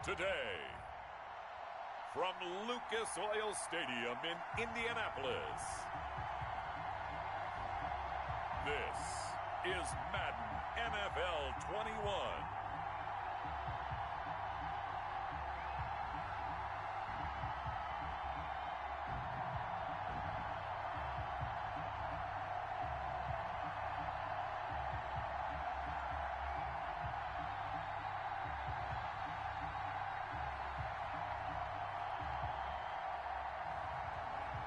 Today, from Lucas Oil Stadium in Indianapolis, this is Madden NFL 21.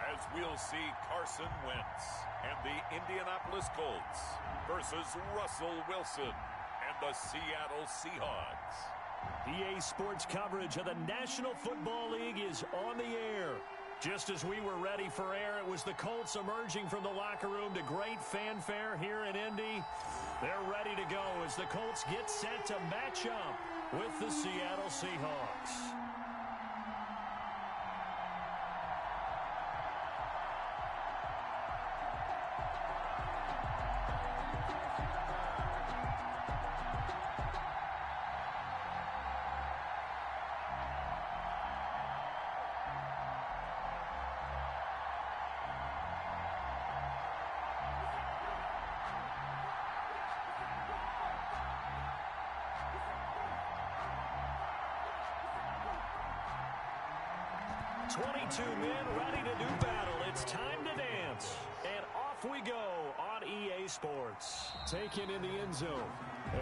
As we'll see Carson Wentz and the Indianapolis Colts versus Russell Wilson and the Seattle Seahawks. EA Sports coverage of the National Football League is on the air. Just as we were ready for air, it was the Colts emerging from the locker room to great fanfare here in Indy. They're ready to go as the Colts get set to match up with the Seattle Seahawks. "22 men ready to do battle. It's time to dance." And off we go on EA Sports. Taken in the end zone.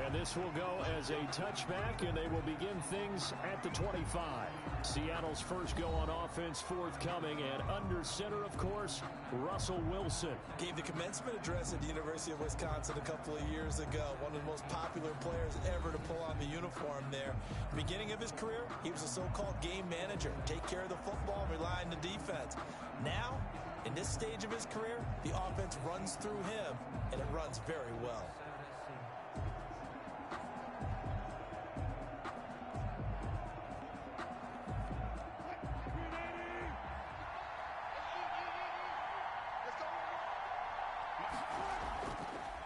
And this will go as a touchback, and they will begin things at the 25. Seattle's first go on offense forthcoming, and under center, of course, Russell Wilson. Gave the commencement address at the University of Wisconsin a couple of years ago. One of the most popular players ever to pull on the uniform there. Beginning of his career, he was a so-called game manager. Take care of the football, rely on the defense. Now, in this stage of his career, the offense runs through him, and it runs very well.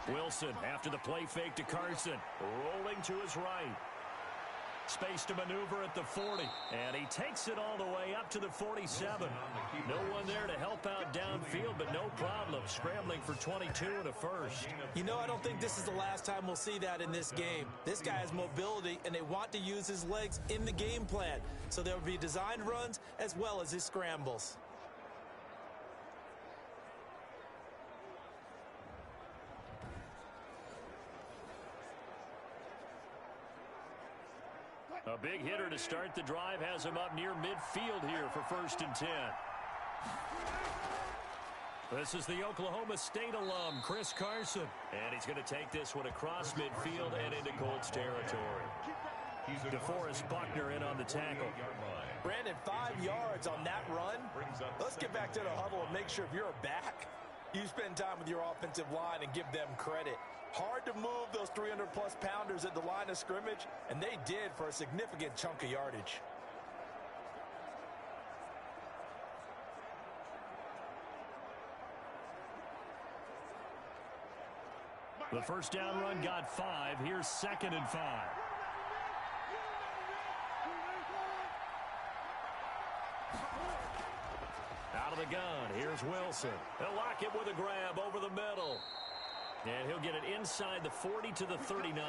Wilson after the play fake to Carson, rolling to his right. Space to maneuver at the 40, and he takes it all the way up to the 47. No one there to help out downfield, but no problem scrambling for 22 and a first. You know, I don't think this is the last time we'll see that in this game. This guy has mobility, and they want to use his legs in the game plan. So there will be designed runs as well as his scrambles. A big hitter to start the drive has him up near midfield here for 1st and 10. This is the Oklahoma State alum, Chris Carson. And he's going to take this one across midfield and into Colts territory. DeForest Buckner in on the tackle. Brandon, 5 yards on that run. Let's get back to the huddle and make sure if you're a back, you spend time with your offensive line and give them credit. Hard to move those 300-plus pounders at the line of scrimmage, and they did for a significant chunk of yardage. The first down run got 5. Here's 2nd and 5. Out of the gun, here's Wilson. They'll lock him with a grab over the middle. And he'll get it inside the 40 to the 39.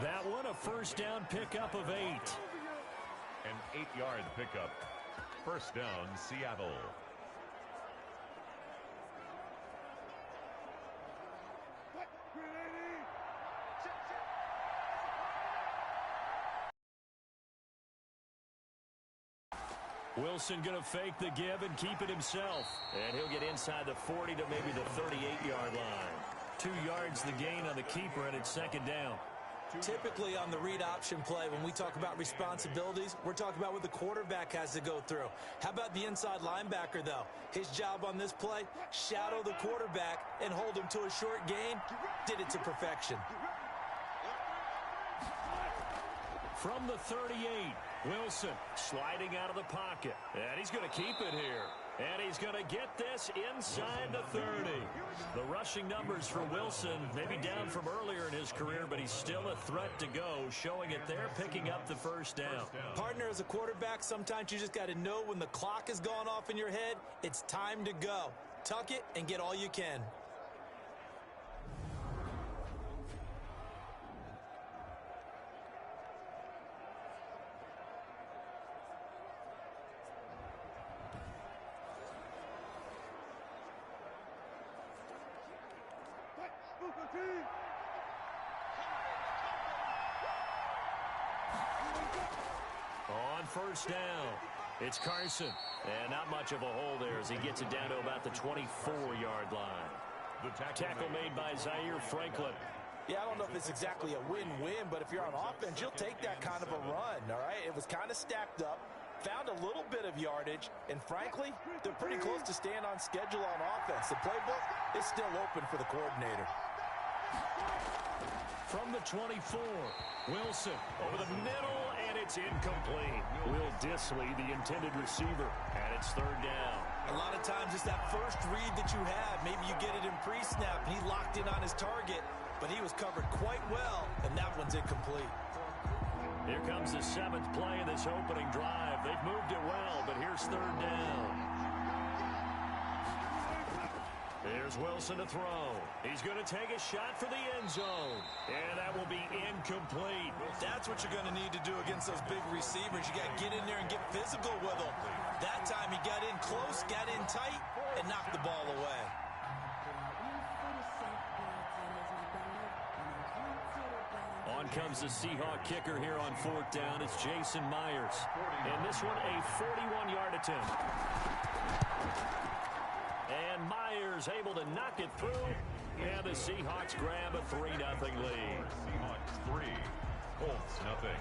That one, a first down pickup of 8. An 8-yard pickup. First down, Seattle. Wilson going to fake the give and keep it himself. And he'll get inside the 40 to maybe the 38-yard line. 2 yards the gain on the keeper, and it's 2nd down. Typically on the read option play, when we talk about responsibilities, we're talking about what the quarterback has to go through. How about the inside linebacker, though? His job on this play, shadow the quarterback and hold him to a short gain. Did it to perfection. From the 38, Wilson sliding out of the pocket. And he's going to keep it here. And he's going to get this inside the 30. The rushing numbers for Wilson, maybe down from earlier in his career, but he's still a threat to go, showing it there, picking up the first down. Partner, as a quarterback, sometimes you just got to know when the clock has gone off in your head, it's time to go. Tuck it and get all you can. On first down, it's Carson. And not much of a hole there as he gets it down to about the 24-yard line. The tackle made by Zaire Franklin. Yeah, I don't know if it's exactly a win-win, but if you're on offense, you'll take that kind of a run, all right? It was kind of stacked up, found a little bit of yardage, and frankly, they're pretty close to staying on schedule on offense. The playbook is still open for the coordinator. From the 24, Wilson over the middle, and it's incomplete. Will Dissly, the intended receiver, and it's third down. A lot of times it's that first read that you have. Maybe you get it in pre-snap, and he locked in on his target, but he was covered quite well, and that one's incomplete. Here comes the 7th play of this opening drive. They've moved it well, but here's third down. There's Wilson to throw. He's going to take a shot for the end zone. And that will be incomplete. That's what you're going to need to do against those big receivers. You got to get in there and get physical with them. That time he got in close, got in tight, and knocked the ball away. On comes the Seahawk kicker here on fourth down. It's Jason Myers. And this one, a 41-yard attempt. And Myers able to knock it through. And the Seahawks grab a 3-0 lead. Seahawks 3, Colts 0.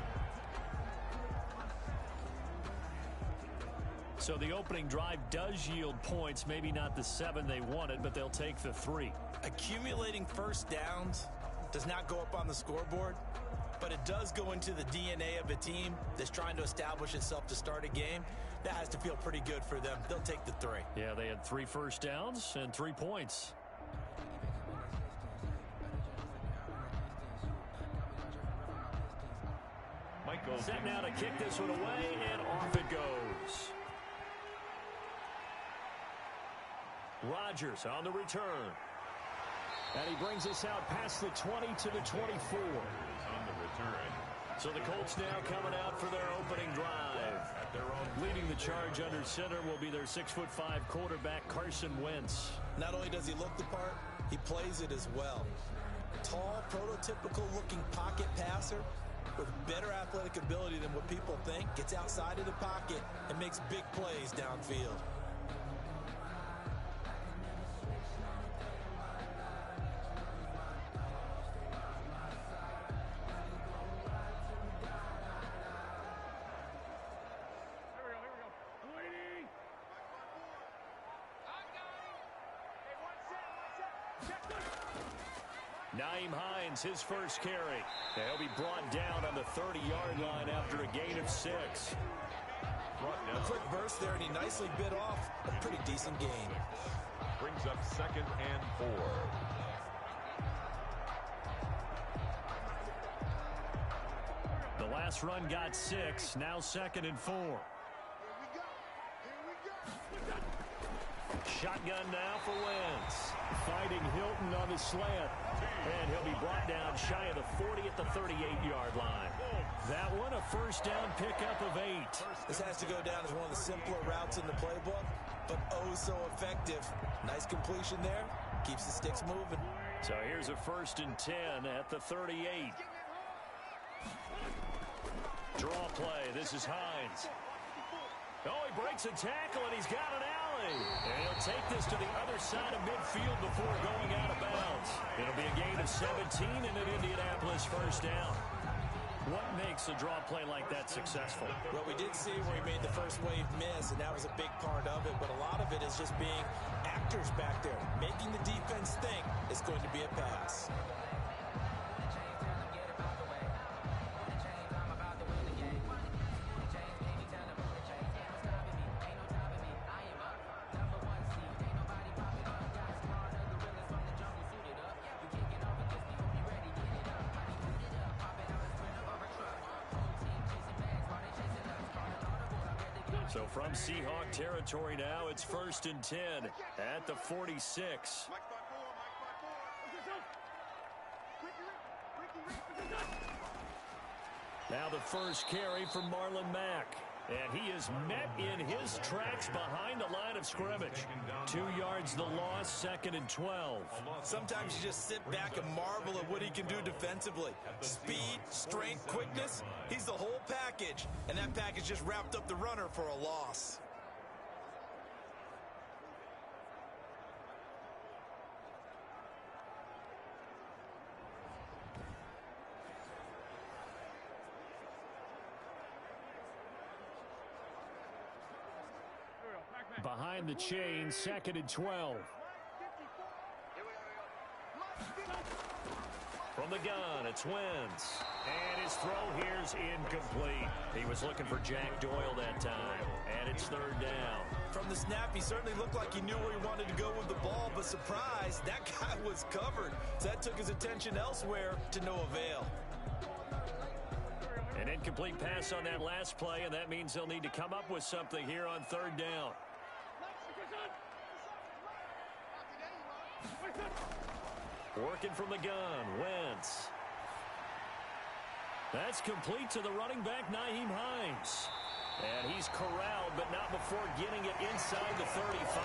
So the opening drive does yield points. Maybe not the 7 they wanted, but they'll take the 3. Accumulating first downs does not go up on the scoreboard, but it does go into the DNA of a team that's trying to establish itself to start a game. That has to feel pretty good for them. They'll take the 3. Yeah, they had 3 first downs and 3 points. Set now to kick this one away, and off it goes. Rodgers on the return. And he brings us out past the 20 to the 24. On the return. So the Colts now coming out for their opening drive. Leading the charge under center will be their 6'5" quarterback, Carson Wentz. Not only does he look the part, he plays it as well. Tall, prototypical-looking pocket passer with better athletic ability than what people think. Gets outside of the pocket and makes big plays downfield. His first carry. He'll be brought down on the 30-yard line after a gain of 6. A quick burst there, and he nicely bit off a pretty decent gain. Brings up 2nd and 4. The last run got 6. Now 2nd and 4. Shotgun now for Wentz. Fighting Hilton on the slant. And he'll be brought down shy of the 40 at the 38-yard line. That one, a first down pickup of 8. This has to go down as one of the simpler routes in the playbook, but oh so effective. Nice completion there. Keeps the sticks moving. So here's a 1st and 10 at the 38. Draw play. This is Hines. Oh, he breaks a tackle, and he's got an alley. And he'll take this to the other side of midfield before going out of bounds. It'll be a gain of 17 and an Indianapolis first down. What makes a draw play like that successful? Well, we did see where he made the first wave miss, and that was a big part of it. But a lot of it is just being actors back there, making the defense think it's going to be a pass. So from Seahawk territory now, it's 1st and 10 at the 46. Now the first carry from Marlon Mack. And he is met in his tracks behind the line of scrimmage. 2 yards the loss, 2nd and 12. Sometimes you just sit back and marvel at what he can do defensively. Speed, strength, quickness, he's the whole package. And that package just wrapped up the runner for a loss. Behind the chain, 2nd and 12. From the gun, it's Wentz. And his throw here's incomplete. He was looking for Jack Doyle that time. And it's 3rd down. From the snap, he certainly looked like he knew where he wanted to go with the ball, but surprise, that guy was covered. So that took his attention elsewhere to no avail. An incomplete pass on that last play, and that means they'll need to come up with something here on 3rd down. Working from the gun, Wentz. That's complete to the running back, Nyheim Hines. And he's corralled, but not before getting it inside the 35.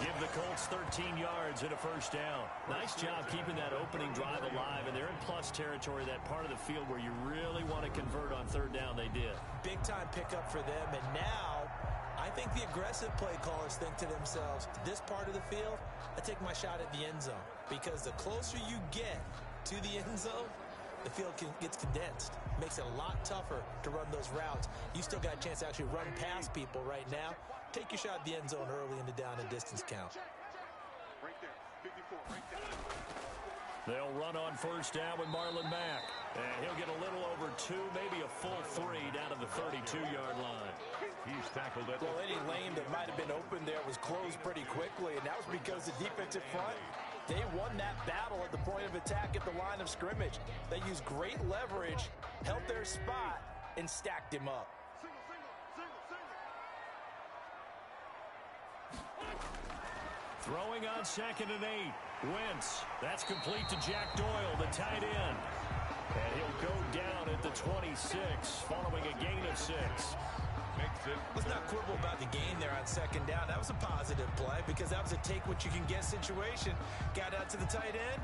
Give the Colts 13 yards and a 1st down. Nice job keeping that opening drive alive, and they're in plus territory, that part of the field where you really want to convert on 3rd down. They did. Big-time pickup for them, and now I think the aggressive play callers think to themselves, this part of the field, I take my shot at the end zone, because the closer you get to the end zone, the field gets condensed. Makes it a lot tougher to run those routes. You still got a chance to actually run past people right now. Take your shot at the end zone early in the down and distance count. Right there, 54, right there. They'll run on 1st down with Marlon Mack. And he'll get a little over 2, maybe a full 3 down to the 32-yard line. He's tackled at Well, any lane that might have been open there was closed pretty quickly, and that was because the defensive front, they won that battle at the point of attack at the line of scrimmage. They used great leverage, held their spot, and stacked him up. Throwing on 2nd and 8. Wentz. That's complete to Jack Doyle, the tight end. And he'll go down at the 26, following a gain of 6. Let's not quibble about the gain there on 2nd down. That was a positive play because that was a take-what-you-can-get situation. Got out to the tight end.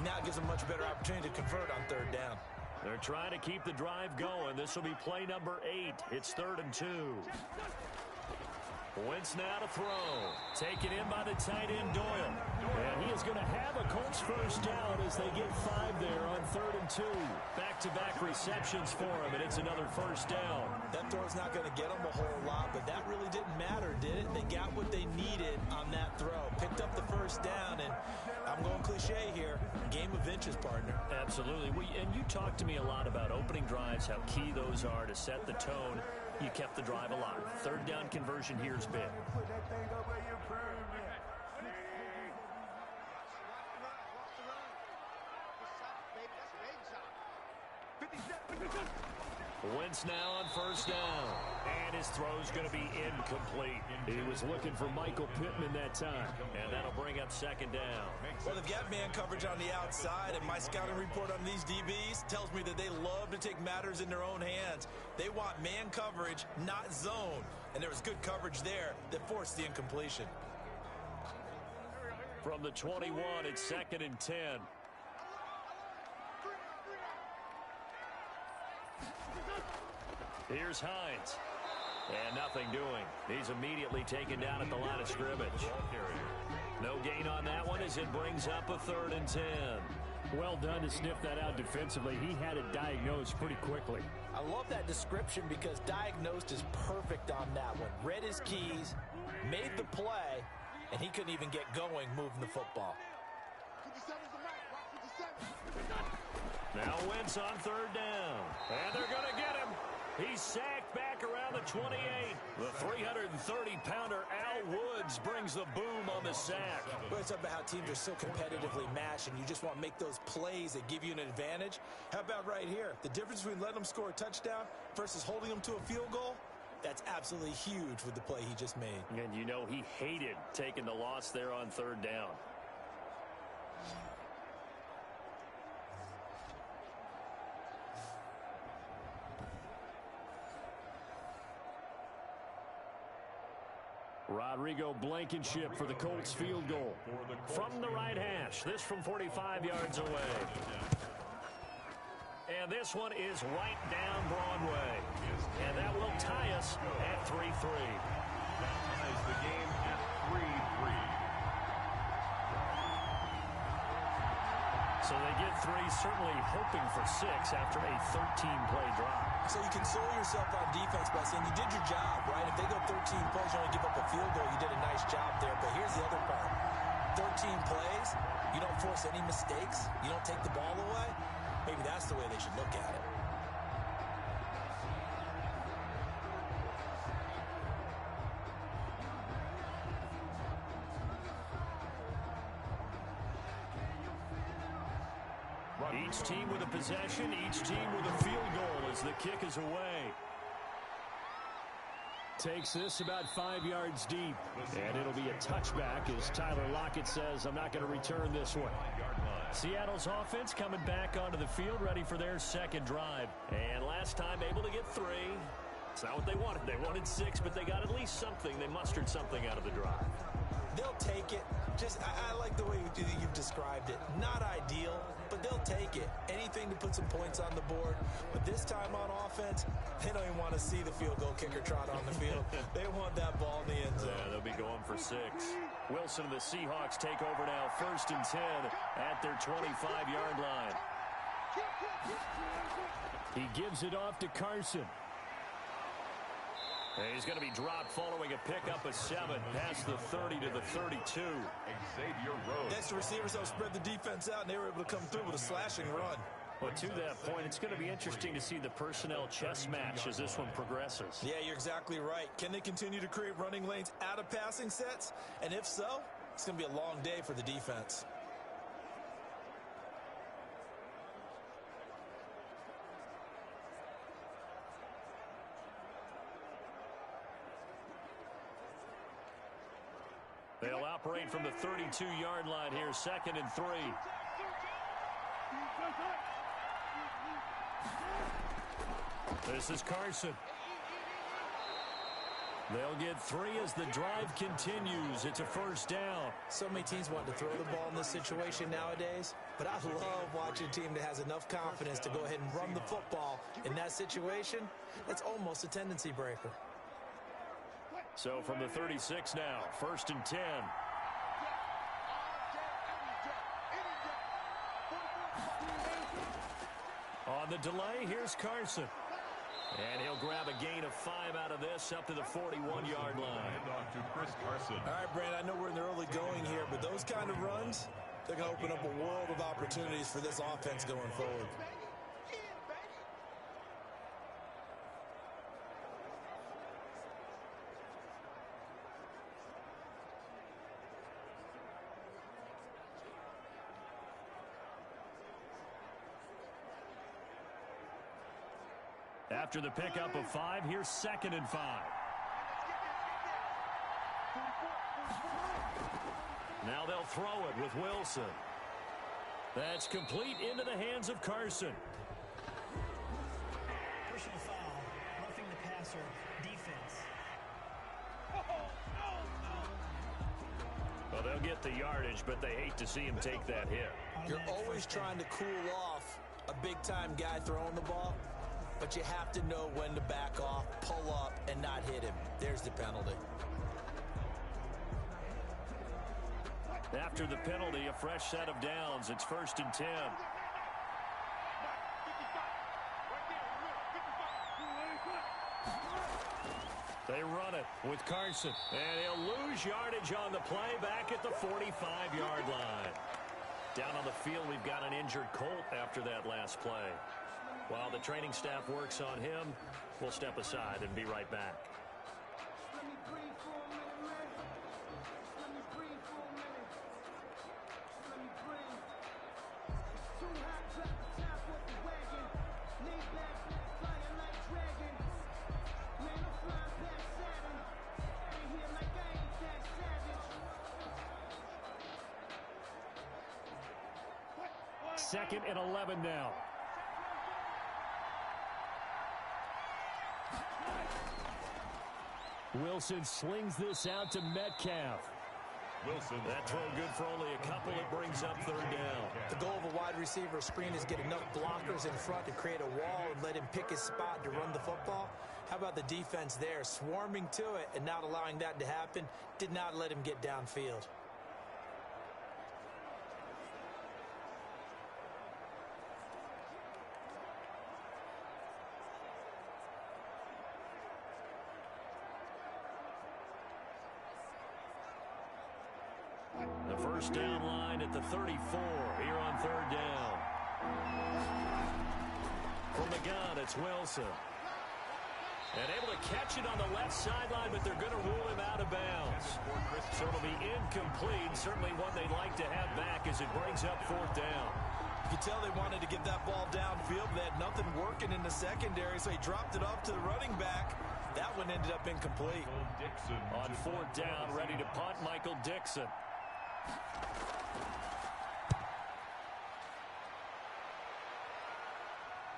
Now it gives them a much better opportunity to convert on 3rd down. They're trying to keep the drive going. This will be play number 8. It's 3rd and 2. Wentz now to throw. Taken in by the tight end, Doyle. And he is going to have a Colts 1st down as they get 5 there on 3rd and 2. Back-to-back receptions for him, and it's another 1st down. That throw's not going to get them a whole lot, but that really didn't matter, did it? They got what they needed on that throw. Picked up the 1st down, and I'm going cliche here. Game of inches, partner. Absolutely. And you talked to me a lot about opening drives, how key those are to set the tone. You kept the drive alive. 3rd down conversion here is big. Wentz now on 1st down. And his throw's going to be incomplete. He was looking for Michael Pittman that time. And that'll bring up 2nd down. Well, they've got man coverage on the outside, and my scouting report on these DBs tells me that they love to take matters in their own hands. They want man coverage, not zone. And there was good coverage there that forced the incompletion. From the 21, it's 2nd and 10. Here's Hines. And nothing doing. He's immediately taken down at the line of scrimmage. No gain on that one as it brings up a 3rd and 10. Well done to sniff that out defensively. He had it diagnosed pretty quickly. I love that description because diagnosed is perfect on that one. Read his keys, made the play, and he couldn't even get going moving the football. Now Wentz on 3rd down. And they're going to get him. He's sacked back around the 28. The 330-pounder Al Woods brings the boom on the sack. Well, it's about how teams are so competitively matched, and you just want to make those plays that give you an advantage. How about right here? The difference between letting them score a touchdown versus holding them to a field goal? That's absolutely huge with the play he just made. And you know he hated taking the loss there on third down. Rodrigo Blankenship for the Colts field goal. From the right hash, this from 45 yards away. And this one is right down Broadway. And that will tie us at 3-3. That ties the game at 3-3. So they get 3, certainly hoping for 6 after a 13-play drive. So you console yourself on defense by saying you did your job, right? If they go 13 plays, you only give up a field goal, you did a nice job there. But here's the other part. 13 plays, you don't force any mistakes, you don't take the ball away. Maybe that's the way they should look at it. Each team with a possession, each team with a field goal as the kick is away. Takes this about 5 yards deep. And it'll be a touchback as Tyler Lockett says, I'm not going to return this one. Seattle's offense coming back onto the field, ready for their second drive. And last time able to get 3. It's not what they wanted. They wanted 6, but they got at least something. They mustered something out of the drive. They'll take it. I like the way you've described it. Not ideal, but they'll take it. Anything to put some points on the board. But this time on offense, they don't even want to see the field goal kicker trot on the field. They want that ball in the end zone. Yeah, they'll be going for 6. Wilson and the Seahawks take over now, 1st and 10 at their 25-yard line. He gives it off to Carson. And he's going to be dropped following a pickup of 7 past the 30 to the 32. Xavier Rhodes. Next, the receivers helped spread the defense out, and they were able to come through with a slashing run. Well, to that point, it's going to be interesting to see the personnel chess match as this one progresses. Yeah, you're exactly right. Can they continue to create running lanes out of passing sets? And if so, it's going to be a long day for the defense. They'll operate from the 32-yard line here, 2nd and 3. This is Carson. They'll get 3 as the drive continues. It's a 1st down. So many teams want to throw the ball in this situation nowadays, but I love watching a team that has enough confidence to go ahead and run the football. In that situation, that's almost a tendency breaker. So from the 36 now, 1st and 10. On the delay, here's Carson. And he'll grab a gain of 5 out of this up to the 41-yard line. Handoff to Chris Carson. All right, Brandon, I know we're in the early going here, but those kind of runs, they're going to open up a world of opportunities for this offense going forward. After the pickup of 5, here's 2nd and 5. Now they'll throw it with Wilson. That's complete into the hands of Carson. Personal foul, roughing the passer, defense. Well, they'll get the yardage, but they hate to see him take that hit. You're always trying to cool off a big-time guy throwing the ball, but you have to know when to back off, pull up, and not hit him. There's the penalty. After the penalty, a fresh set of downs. It's 1st and 10. They run it with Carson. And he'll lose yardage on the play back at the 45-yard line. Down on the field, we've got an injured Colt after that last play. While the training staff works on him, we'll step aside and be right back. 2nd and 11 now. Wilson slings this out to Metcalf. Wilson. That throw good for only a couple. It brings up 3rd down. The goal of a wide receiver screen is get enough blockers in front to create a wall and let him pick his spot to run the football. How about the defense there, swarming to it and not allowing that to happen? Did not let him get downfield. The first down line at the 34 here on 3rd down. From the gun, it's Wilson. And able to catch it on the left sideline, but they're going to rule him out of bounds. So it'll be incomplete. Certainly one they'd like to have back as it brings up 4th down. You could tell they wanted to get that ball downfield. They had nothing working in the secondary, so he dropped it off to the running back. That one ended up incomplete. On 4th down, ready to punt, Michael Dixon.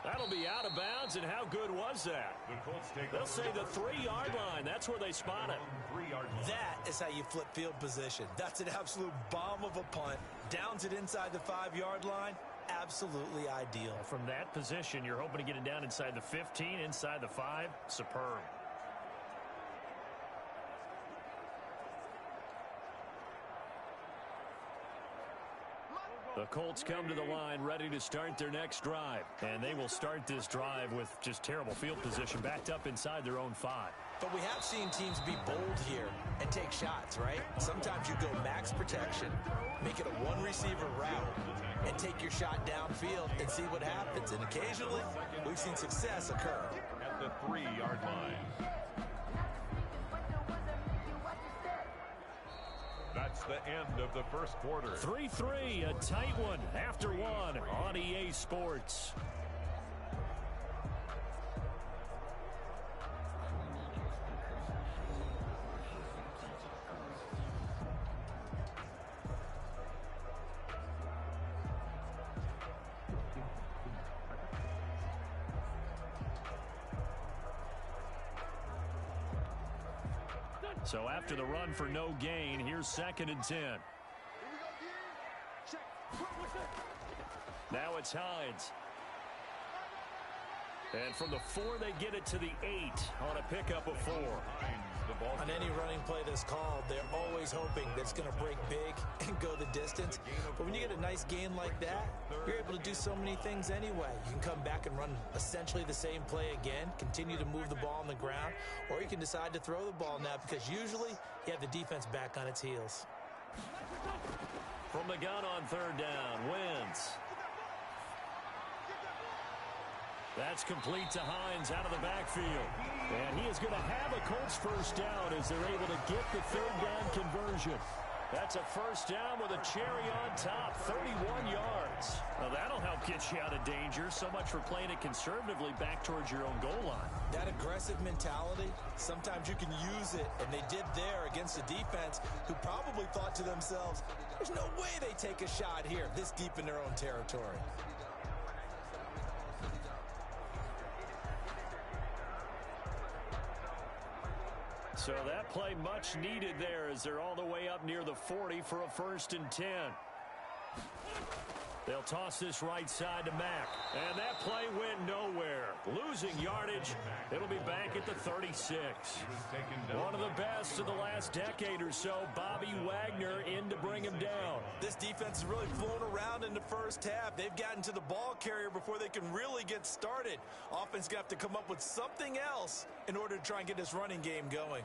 That'll be out of bounds, and how good was that? They'll say the 3-yard line. That's where they spot it. That is how you flip field position. That's an absolute bomb of a punt. Downs it inside the 5-yard line. Absolutely ideal. From that position, you're hoping to get it down inside the 15, inside the 5. Superb. The Colts come to the line ready to start their next drive. And they will start this drive with just terrible field position backed up inside their own 5. But we have seen teams be bold here and take shots, right? Sometimes you go max protection, make it a one-receiver route, and take your shot downfield and see what happens. And occasionally, we've seen success occur. At the 3-yard line. That's the end of the first quarter. 3-3, a tight one after 1 on EA Sports. So after the run for no gain, here's 2nd and 10. Now it's Hines. And from the 4, they get it to the 8 on a pickup of 4. On any running play that's called, they're always hoping that it's going to break big and go the distance. But when you get a nice gain like that, you're able to do so many things anyway. You can come back and run essentially the same play again, continue to move the ball on the ground, or you can decide to throw the ball now because usually you have the defense back on its heels. From the gun on 3rd down, Wentz. That's complete to Hines out of the backfield. And he is going to have a Colts first down as they're able to get the 3rd down conversion. That's a first down with a cherry on top, 31 yards. Well, that'll help get you out of danger. So much for playing it conservatively back towards your own goal line. That aggressive mentality, sometimes you can use it, and they did there against a defense who probably thought to themselves, there's no way they take a shot here this deep in their own territory. So that play much needed there as they're all the way up near the 40 for a 1st and 10. They'll toss this right side to Mack. And that play went nowhere. Losing yardage. It'll be back at the 36. One of the best of the last decade or so, Bobby Wagner in to bring him down. This defense has really flown around in the first half. They've gotten to the ball carrier before they can really get started. Offense going to have to come up with something else in order to try and get this running game going.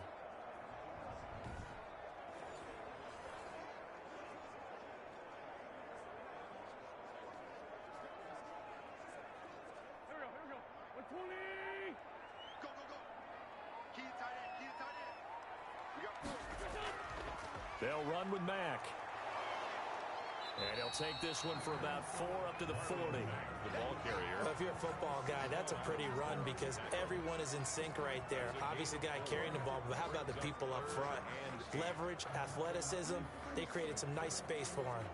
They'll run with Mack. And he'll take this one for about 4 up to the 40. The ball carrier. Well, if you're a football guy, that's a pretty run because everyone is in sync right there. Obviously, the guy carrying the ball, but how about the people up front? Leverage, athleticism, they created some nice space for him.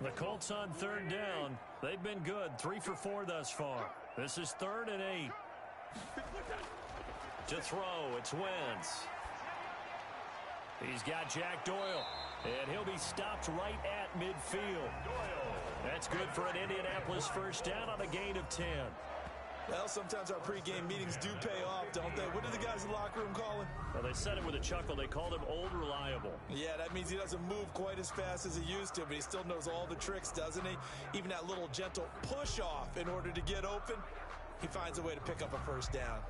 The Colts on third down. They've been good. 3 for 4 thus far. This is 3rd and 8. To throw, it's Wentz. He's got Jack Doyle. And he'll be stopped right at midfield. That's good for an Indianapolis first down on a gain of 10. Well, sometimes our pregame meetings do pay off, don't they? What do the guys in the locker room call him? Well, they said it with a chuckle. They called him Old Reliable. Yeah, that means he doesn't move quite as fast as he used to, but he still knows all the tricks, doesn't he? Even that little gentle push-off in order to get open, he finds a way to pick up a first down.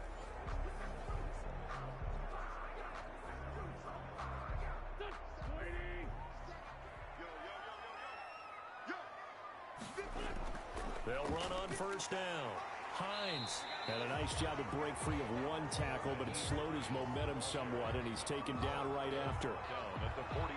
They'll run on first down. Hines had a nice job to break free of one tackle, but it slowed his momentum somewhat, and he's taken down right after.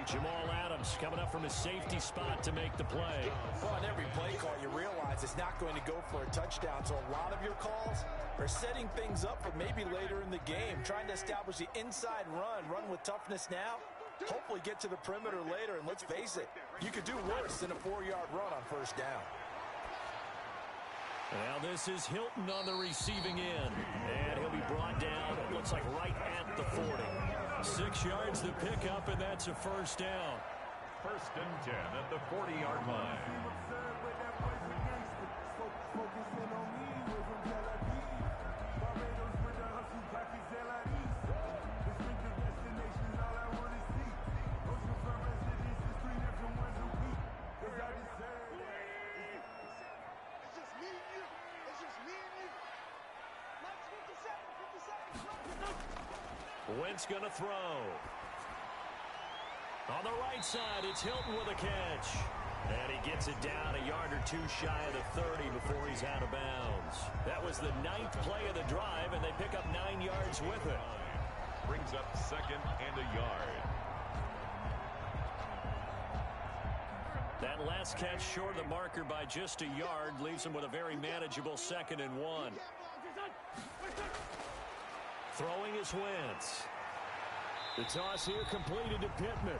Jamal Adams coming up from his safety spot to make the play. Well, on every play call, you realize it's not going to go for a touchdown, so a lot of your calls are setting things up for maybe later in the game, trying to establish the inside run with toughness now, hopefully get to the perimeter later, and let's face it, you could do worse than a 4-yard run on first down. Now this is Hilton on the receiving end. And he'll be brought down, it looks like right at the 40. 6 yards to pick up, and that's a first down. 1st and 10 at the 40-yard line. Wentz going to throw. On the right side, it's Hilton with a catch. And he gets it down a yard or 2 shy of the 30 before he's out of bounds. That was the 9th play of the drive, and they pick up 9 yards with it. Brings up 2nd and a yard. That last catch short of the marker by just a yard leaves him with a very manageable 2nd and 1. Throwing is Wentz. The toss here completed to Pittman.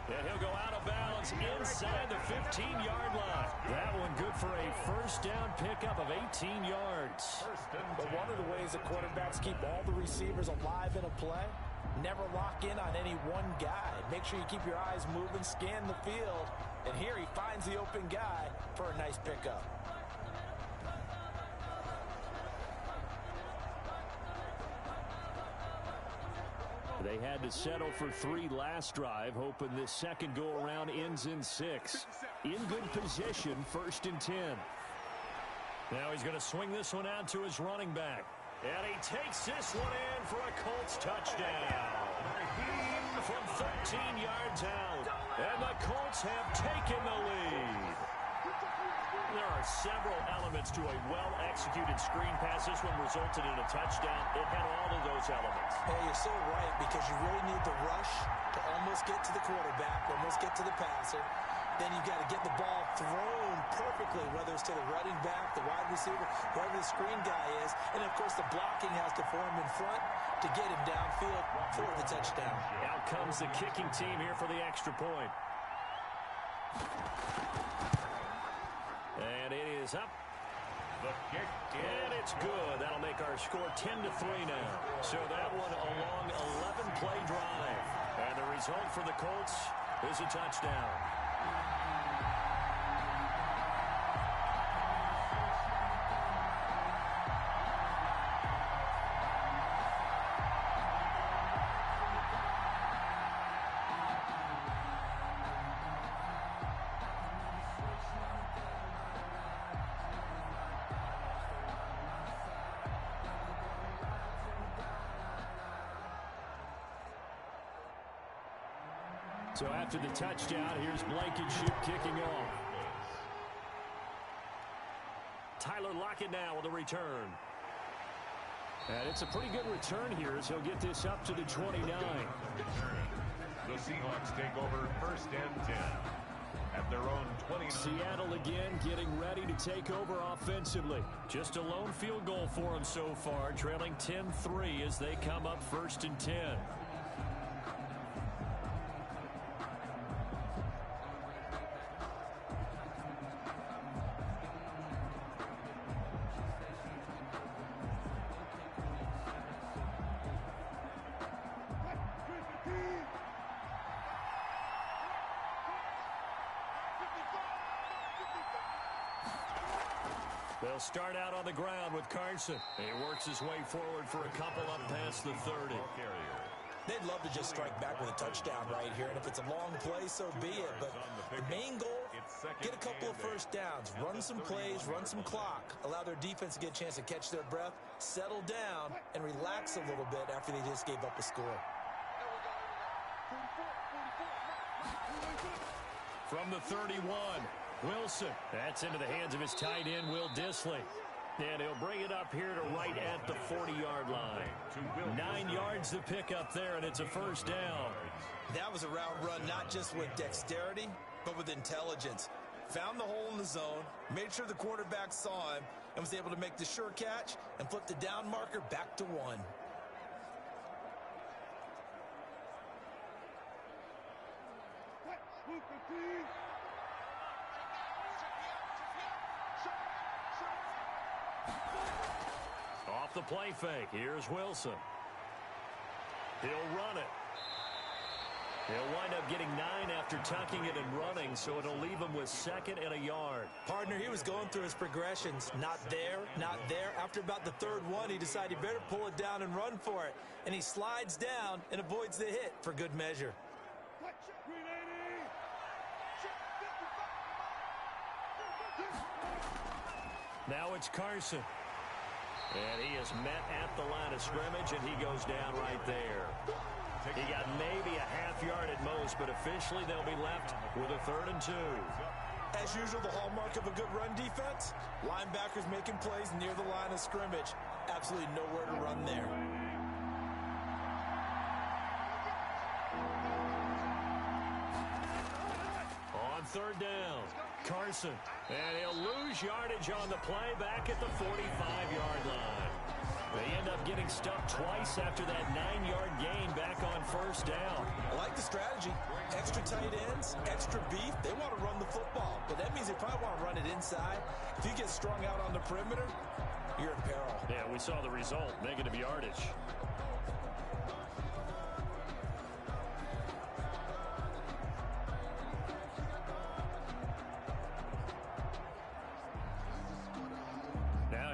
And he'll go out of bounds inside the 15-yard line. That one good for a first down pickup of 18 yards. But one of the ways that quarterbacks keep all the receivers alive in a play, never lock in on any one guy. Make sure you keep your eyes moving, scan the field. And here he finds the open guy for a nice pickup. They had to settle for 3 last drive, hoping this second go-around ends in 6. In good position, 1st and 10. Now he's going to swing this one out to his running back. And he takes this one in for a Colts touchdown. From 13 yards out. And the Colts have taken the lead. There are several elements to a well-executed screen pass. This one resulted in a touchdown. It had all of those elements. Hey, you're so right, because you really need the rush to almost get to the quarterback, almost get to the passer. Then you've got to get the ball thrown perfectly, whether it's to the running back, the wide receiver, whoever the screen guy is. And, of course, the blocking has to form in front to get him downfield for the touchdown. Out comes the kicking team here for the extra point. And it is up. The kick. And it's good. That'll make our score 10-3 now. So that one a long 11-play drive. And the result for the Colts is a touchdown. So after the touchdown, here's Blankenship kicking off. Tyler Lockett now with a return. And it's a pretty good return here as he'll get this up to the 29. The Seahawks take over 1st and 10 at their own 29. Seattle again getting ready to take over offensively. Just a lone field goal for them so far, trailing 10-3 as they come up 1st and 10. They'll start out on the ground with Carson. He works his way forward for a couple up past the 30. They'd love to just strike back with a touchdown right here, and if it's a long play, so be it. But the main goal, get a couple of first downs, run some plays, run some clock, allow their defense to get a chance to catch their breath, settle down, and relax a little bit after they just gave up a score. From the 31, Wilson. That's into the hands of his tight end, Will Dissly. And he'll bring it up here to right at the 40-yard line. 9 yards to pick up there, and it's a first down. That was a route run not just with dexterity, but with intelligence. Found the hole in the zone, made sure the quarterback saw him, and was able to make the sure catch and flip the down marker back to 1. Off the play fake, here's Wilson. He'll run it. He'll wind up getting 9 after tucking it and running, so it'll leave him with 2nd and a yard. Partner, he was going through his progressions. Not there, not there. After about the 3rd one, he decided he better pull it down and run for it. And he slides down and avoids the hit for good measure. Now it's Carson. And he is met at the line of scrimmage, and he goes down right there. He got maybe a half yard at most, but officially they'll be left with a 3rd and 2. As usual, the hallmark of a good run defense, linebackers making plays near the line of scrimmage. Absolutely nowhere to run there. On 3rd down, Carson. And he'll lose yardage on the play back at the 45-yard line. They end up getting stuffed twice after that 9-yard gain back on 1st down. I like the strategy. Extra tight ends, extra beef. They want to run the football, but that means they probably want to run it inside. If you get strung out on the perimeter, you're in peril. Yeah, we saw the result, negative yardage.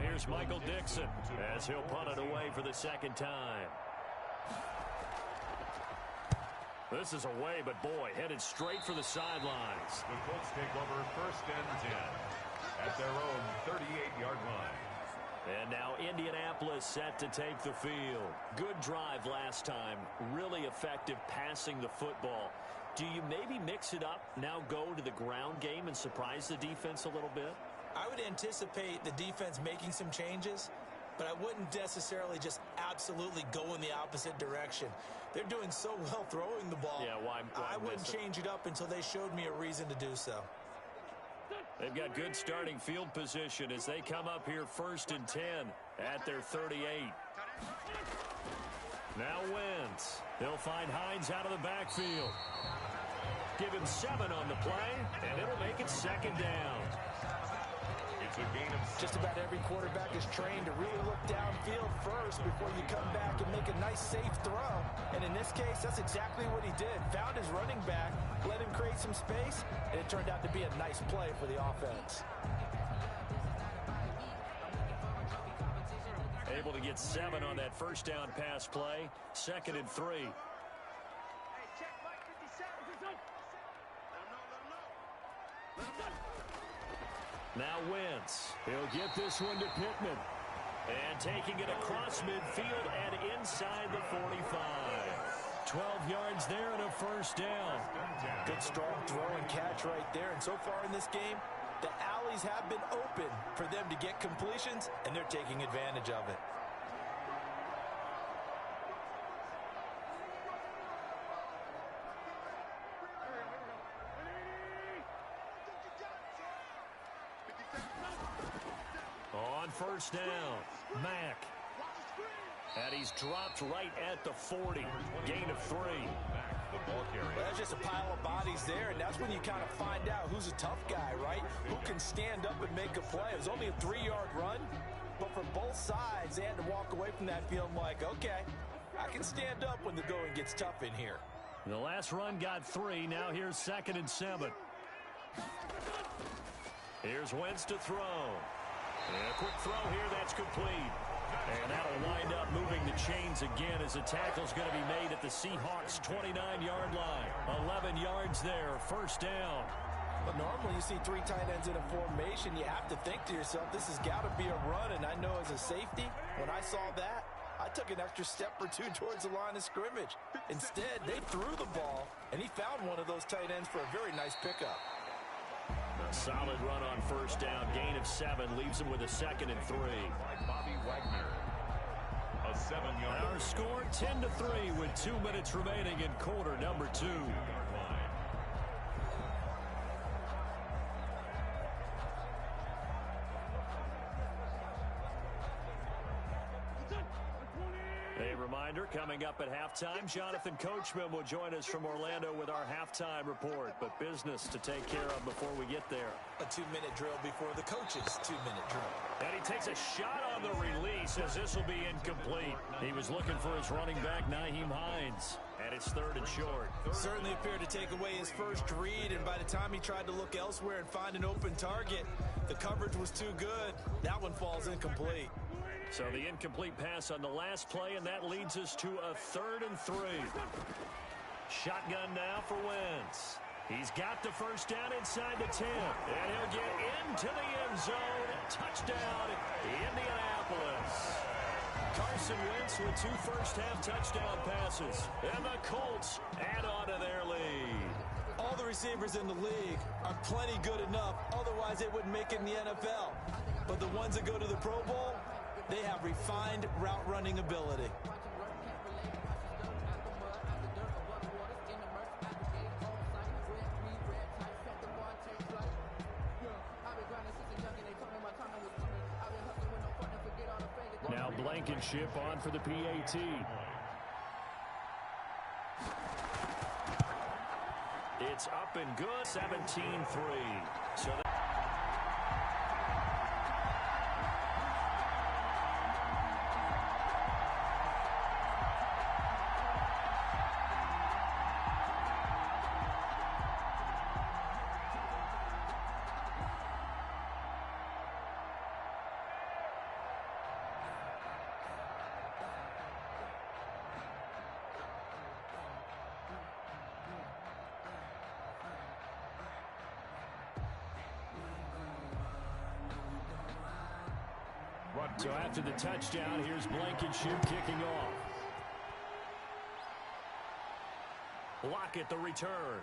Here's Michael Dixon as he'll punt it away for the 2nd time. This is away, but boy, headed straight for the sidelines. The Colts take over 1st and 10 at their own 38-yard line. And now Indianapolis set to take the field. Good drive last time. Really effective passing the football. Do you maybe mix it up, now go to the ground game and surprise the defense a little bit? I would anticipate the defense making some changes, but I wouldn't necessarily just absolutely go in the opposite direction. They're doing so well throwing the ball. Yeah, why I wouldn't change it up until they showed me a reason to do so. They've got good starting field position as they come up here 1st and 10 at their 38. Now Wentz. They'll find Hines out of the backfield. Give him 7 on the play, and it'll make it 2nd down. Just about every quarterback is trained to really look downfield first before you come back and make a nice, safe throw. And in this case, that's exactly what he did. Found his running back, let him create some space, and it turned out to be a nice play for the offense. Able to get 7 on that 1st down pass play. 2nd and 3. Now Wentz. He'll get this one to Pittman. And taking it across midfield and inside the 45. 12 yards there and a 1st down. Good strong throw and catch right there. And so far in this game, the alleys have been open for them to get completions, and they're taking advantage of it. On 1st down, Mack. And he's dropped right at the 40. Gain of 3. Well, that's just a pile of bodies there, and that's when you kind of find out who's a tough guy, right? Who can stand up and make a play. It was only a 3-yard run, but for both sides, they had to walk away from that field like, okay, I can stand up when the going gets tough in here. The last run got 3. Now here's 2nd and 7. Here's Wentz to throw. And a quick throw here, that's complete. And that'll wind up moving the chains again as the tackle's going to be made at the Seahawks' 29-yard line. 11 yards there, first down. But normally you see three tight ends in a formation, you have to think to yourself, this has got to be a run. And I know as a safety, when I saw that, I took an extra step or two towards the line of scrimmage. Instead, they threw the ball, and he found one of those tight ends for a very nice pickup. A solid run on first down. Gain of 7 leaves him with a 2nd and 3. Bobby Wagner. A 7-yard. Our score 10-3 with 2 minutes remaining in quarter number 2. A reminder, coming up at halftime, Jonathan Coachman will join us from Orlando with our halftime report. But business to take care of before we get there. A 2-minute drill before the coach's 2-minute drill. And he takes a shot on the release as this will be incomplete. He was looking for his running back, Nyheim Hines. And it's 3rd and short. Certainly appeared to take away his first read, and by the time he tried to look elsewhere and find an open target, the coverage was too good. That one falls incomplete. So the incomplete pass on the last play, and that leads us to a 3rd and 3. Shotgun now for Wentz. He's got the first down inside the 10, and he'll get into the end zone. Touchdown, Indianapolis. Carson Wentz with 2 first-half touchdown passes, and the Colts add on to their lead. All the receivers in the league are plenty good enough, otherwise they wouldn't make it in the NFL. But the ones that go to the Pro Bowl, they have refined route running ability. Now Blankenship on for the PAT. It's up and good, 17-3. So So after the touchdown, here's Blankenship kicking off. Lockett the return.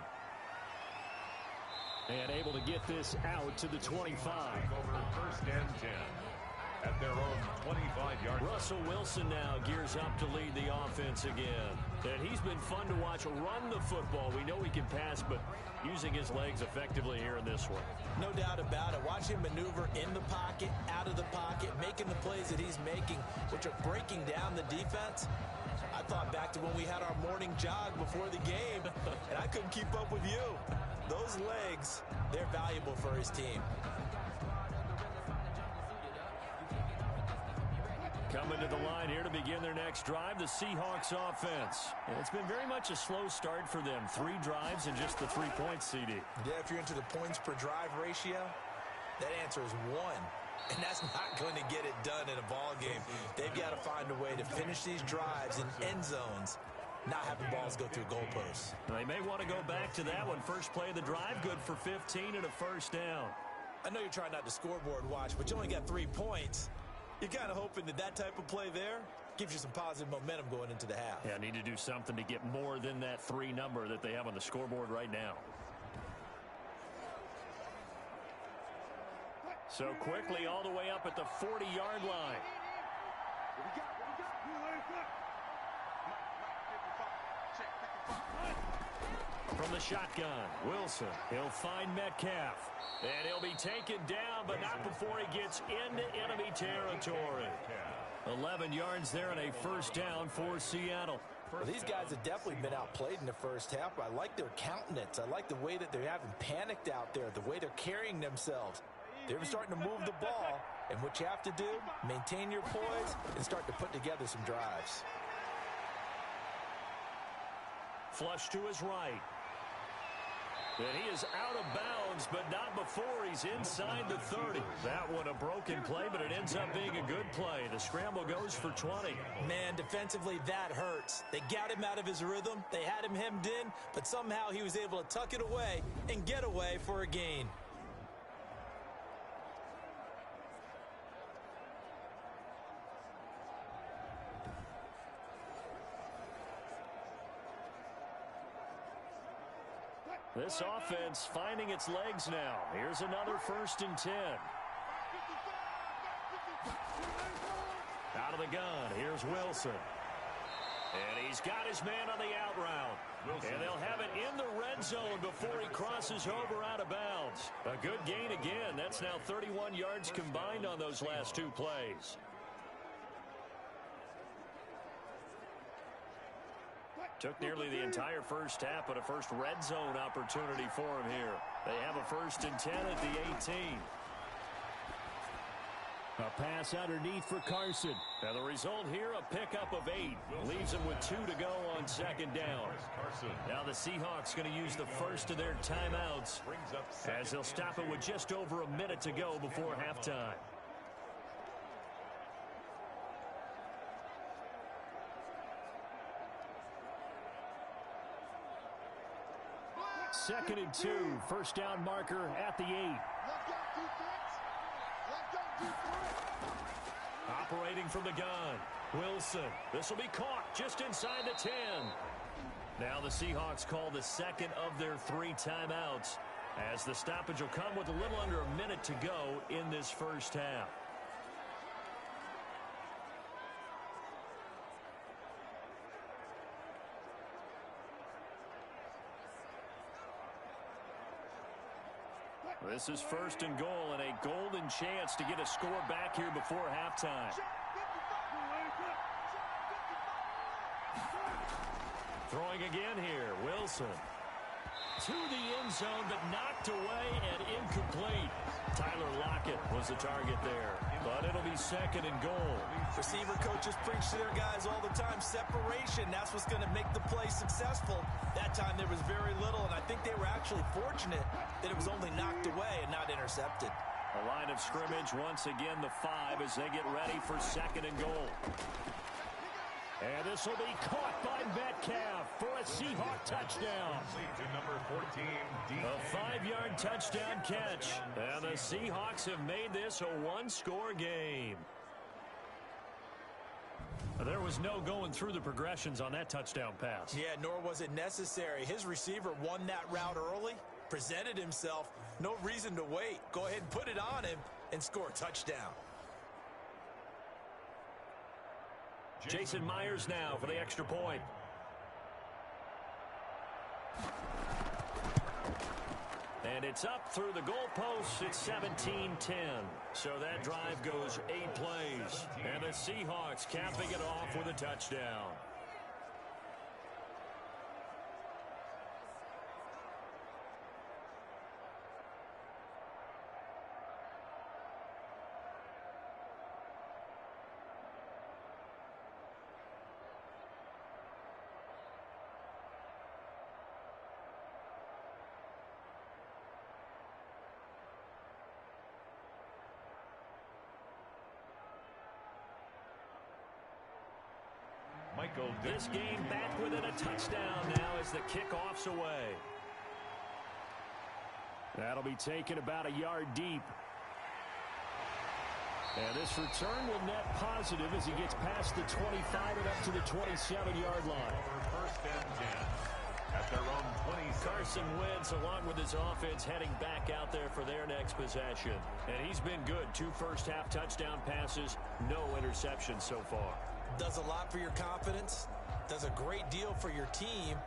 And able to get this out to the 25. Over 1st and 10 at their own 25-yard. Russell Wilson now gears up to lead the offense again. And he's been fun to watch run the football. We know he can pass, but using his legs effectively here in this one. No doubt about it. Watch him maneuver in the pocket, out of the pocket, making the plays that he's making, which are breaking down the defense. I thought back to when we had our morning jog before the game, and I couldn't keep up with you. Those legs, they're valuable for his team. Coming to the line here to begin their next drive, the Seahawks offense. And it's been very much a slow start for them. 3 drives and just the 3 points, CD. Yeah, if you're into the points per drive ratio, that answer is 1. And that's not going to get it done in a ball game. They've got to find a way to finish these drives in end zones, not having balls go through goalposts. They may want to go back to that one. First play of the drive, good for 15 and a first down. I know you're trying not to scoreboard watch, but you only got 3 points. You're kind of hoping that that type of play there gives you some positive momentum going into the half. Yeah, need to do something to get more than that 3 number that they have on the scoreboard right now. So quickly all the way up at the 40-yard line. From the shotgun, Wilson. He'll find Metcalf. And he'll be taken down, but not before he gets into enemy territory. 11 yards there and a first down for Seattle. Well, these guys have definitely been outplayed in the first half, but I like their countenance. I like the way that they haven't panicked out there, the way they're carrying themselves. They're starting to move the ball, and what you have to do, maintain your poise and start to put together some drives. Flush to his right. And he is out of bounds, but not before he's inside the 30. That one a broken play, but it ends up being a good play. The scramble goes for 20. Man, defensively, that hurts. They got him out of his rhythm. They had him hemmed in, but somehow he was able to tuck it away and get away for a gain. This offense finding its legs now. Here's another 1st and 10. Out of the gun, here's Wilson. And he's got his man on the out route. And they'll have it in the red zone before he crosses over out of bounds. A good gain again. That's now 31 yards combined on those last 2 plays. Took nearly the entire first half, but a first red zone opportunity for him here. They have a 1st and 10 at the 18. A pass underneath for Carson. Now the result here, a pickup of 8. Leaves them with 2 to go on 2nd down. Now the Seahawks going to use the first of their timeouts as they'll stop it with just over a minute to go before halftime. Second and 2. First down marker at the 8. Operating from the gun. Wilson. This will be caught just inside the 10. Now the Seahawks call the second of their 3 timeouts as the stoppage will come with a little under a minute to go in this first half. This is 1st and goal and a golden chance to get a score back here before halftime. Throwing again here, Wilson. To the end zone, but knocked away and incomplete. Tyler Lockett was the target there, but it'll be 2nd and goal. Receiver coaches preach to their guys all the time. Separation, that's what's going to make the play successful. That time there was very little, and I think they were actually fortunate that it was only knocked away and not intercepted. A line of scrimmage, once again the 5 as they get ready for 2nd and goal. And this will be caught by Metcalf for a Seahawk touchdown. A 5-yard touchdown catch. And the Seahawks have made this a 1-score game. There was no going through the progressions on that touchdown pass. Yeah, nor was it necessary. His receiver won that route early, presented himself. No reason to wait. Go ahead and put it on him and score a touchdown. Jason Myers now for the extra point. And it's up through the goalposts. It's 17-10. So that drive goes 8 plays. And the Seahawks capping it off with a touchdown. This game back within a touchdown now as the kickoff's away. That'll be taken about a yard deep. And this return will net positive as he gets past the 25 and up to the 27-yard line. First and 10 at their own 20. Carson Wentz, along with his offense, heading back out there for their next possession. And he's been good. 2 first-half touchdown passes, no interceptions so far. Does a lot for your confidence, does a great deal for your team,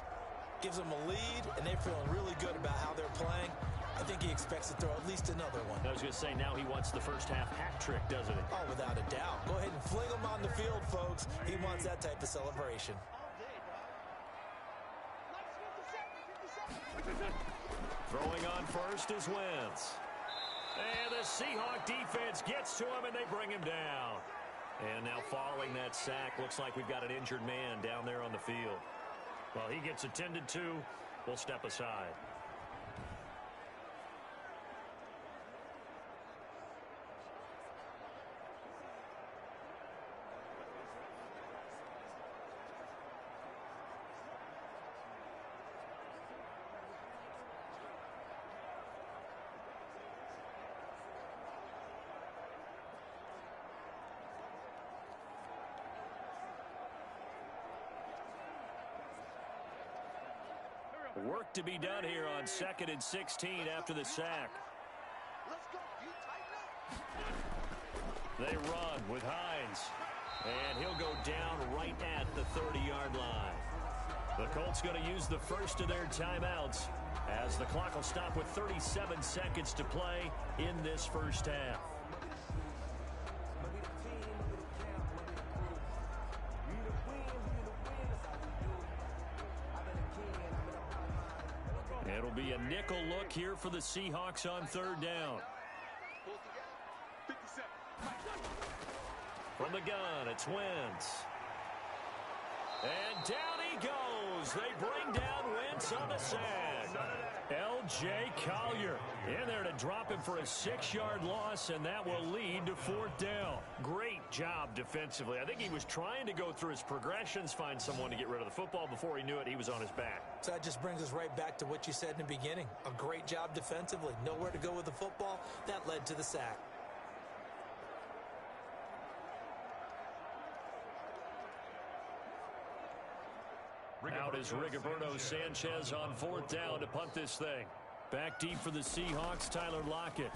gives them a lead, and they're feeling really good about how they're playing. I think he expects to throw at least another one. I was going to say, now he wants the first-half hat trick, doesn't he? Oh, without a doubt. Go ahead and fling him on the field, folks. He wants that type of celebration. Throwing on first is Wentz. And the Seahawk defense gets to him, and they bring him down. And now following that sack, looks like we've got an injured man down there on the field. Well, he gets attended to. We'll step aside. Work to be done here on 2nd and 16 after the sack. They run with Hines. And he'll go down right at the 30-yard line. The Colts going to use the first of their timeouts as the clock will stop with 37 seconds to play in this first half. It'll be a nickel look here for the Seahawks on 3rd down. From the gun, it's Wentz. And down he goes. They bring down Wentz on the sack. L.J. Collier in there to drop him for a 6-yard loss, and that will lead to 4th down. Great job defensively. I think he was trying to go through his progressions, find someone to get rid of the football. Before he knew it, he was on his back. So that just brings us right back to what you said in the beginning. A great job defensively. Nowhere to go with the football. That led to the sack. Out is Rigoberto Sanchez on 4th down to punt this thing. Back deep for the Seahawks, Tyler Lockett.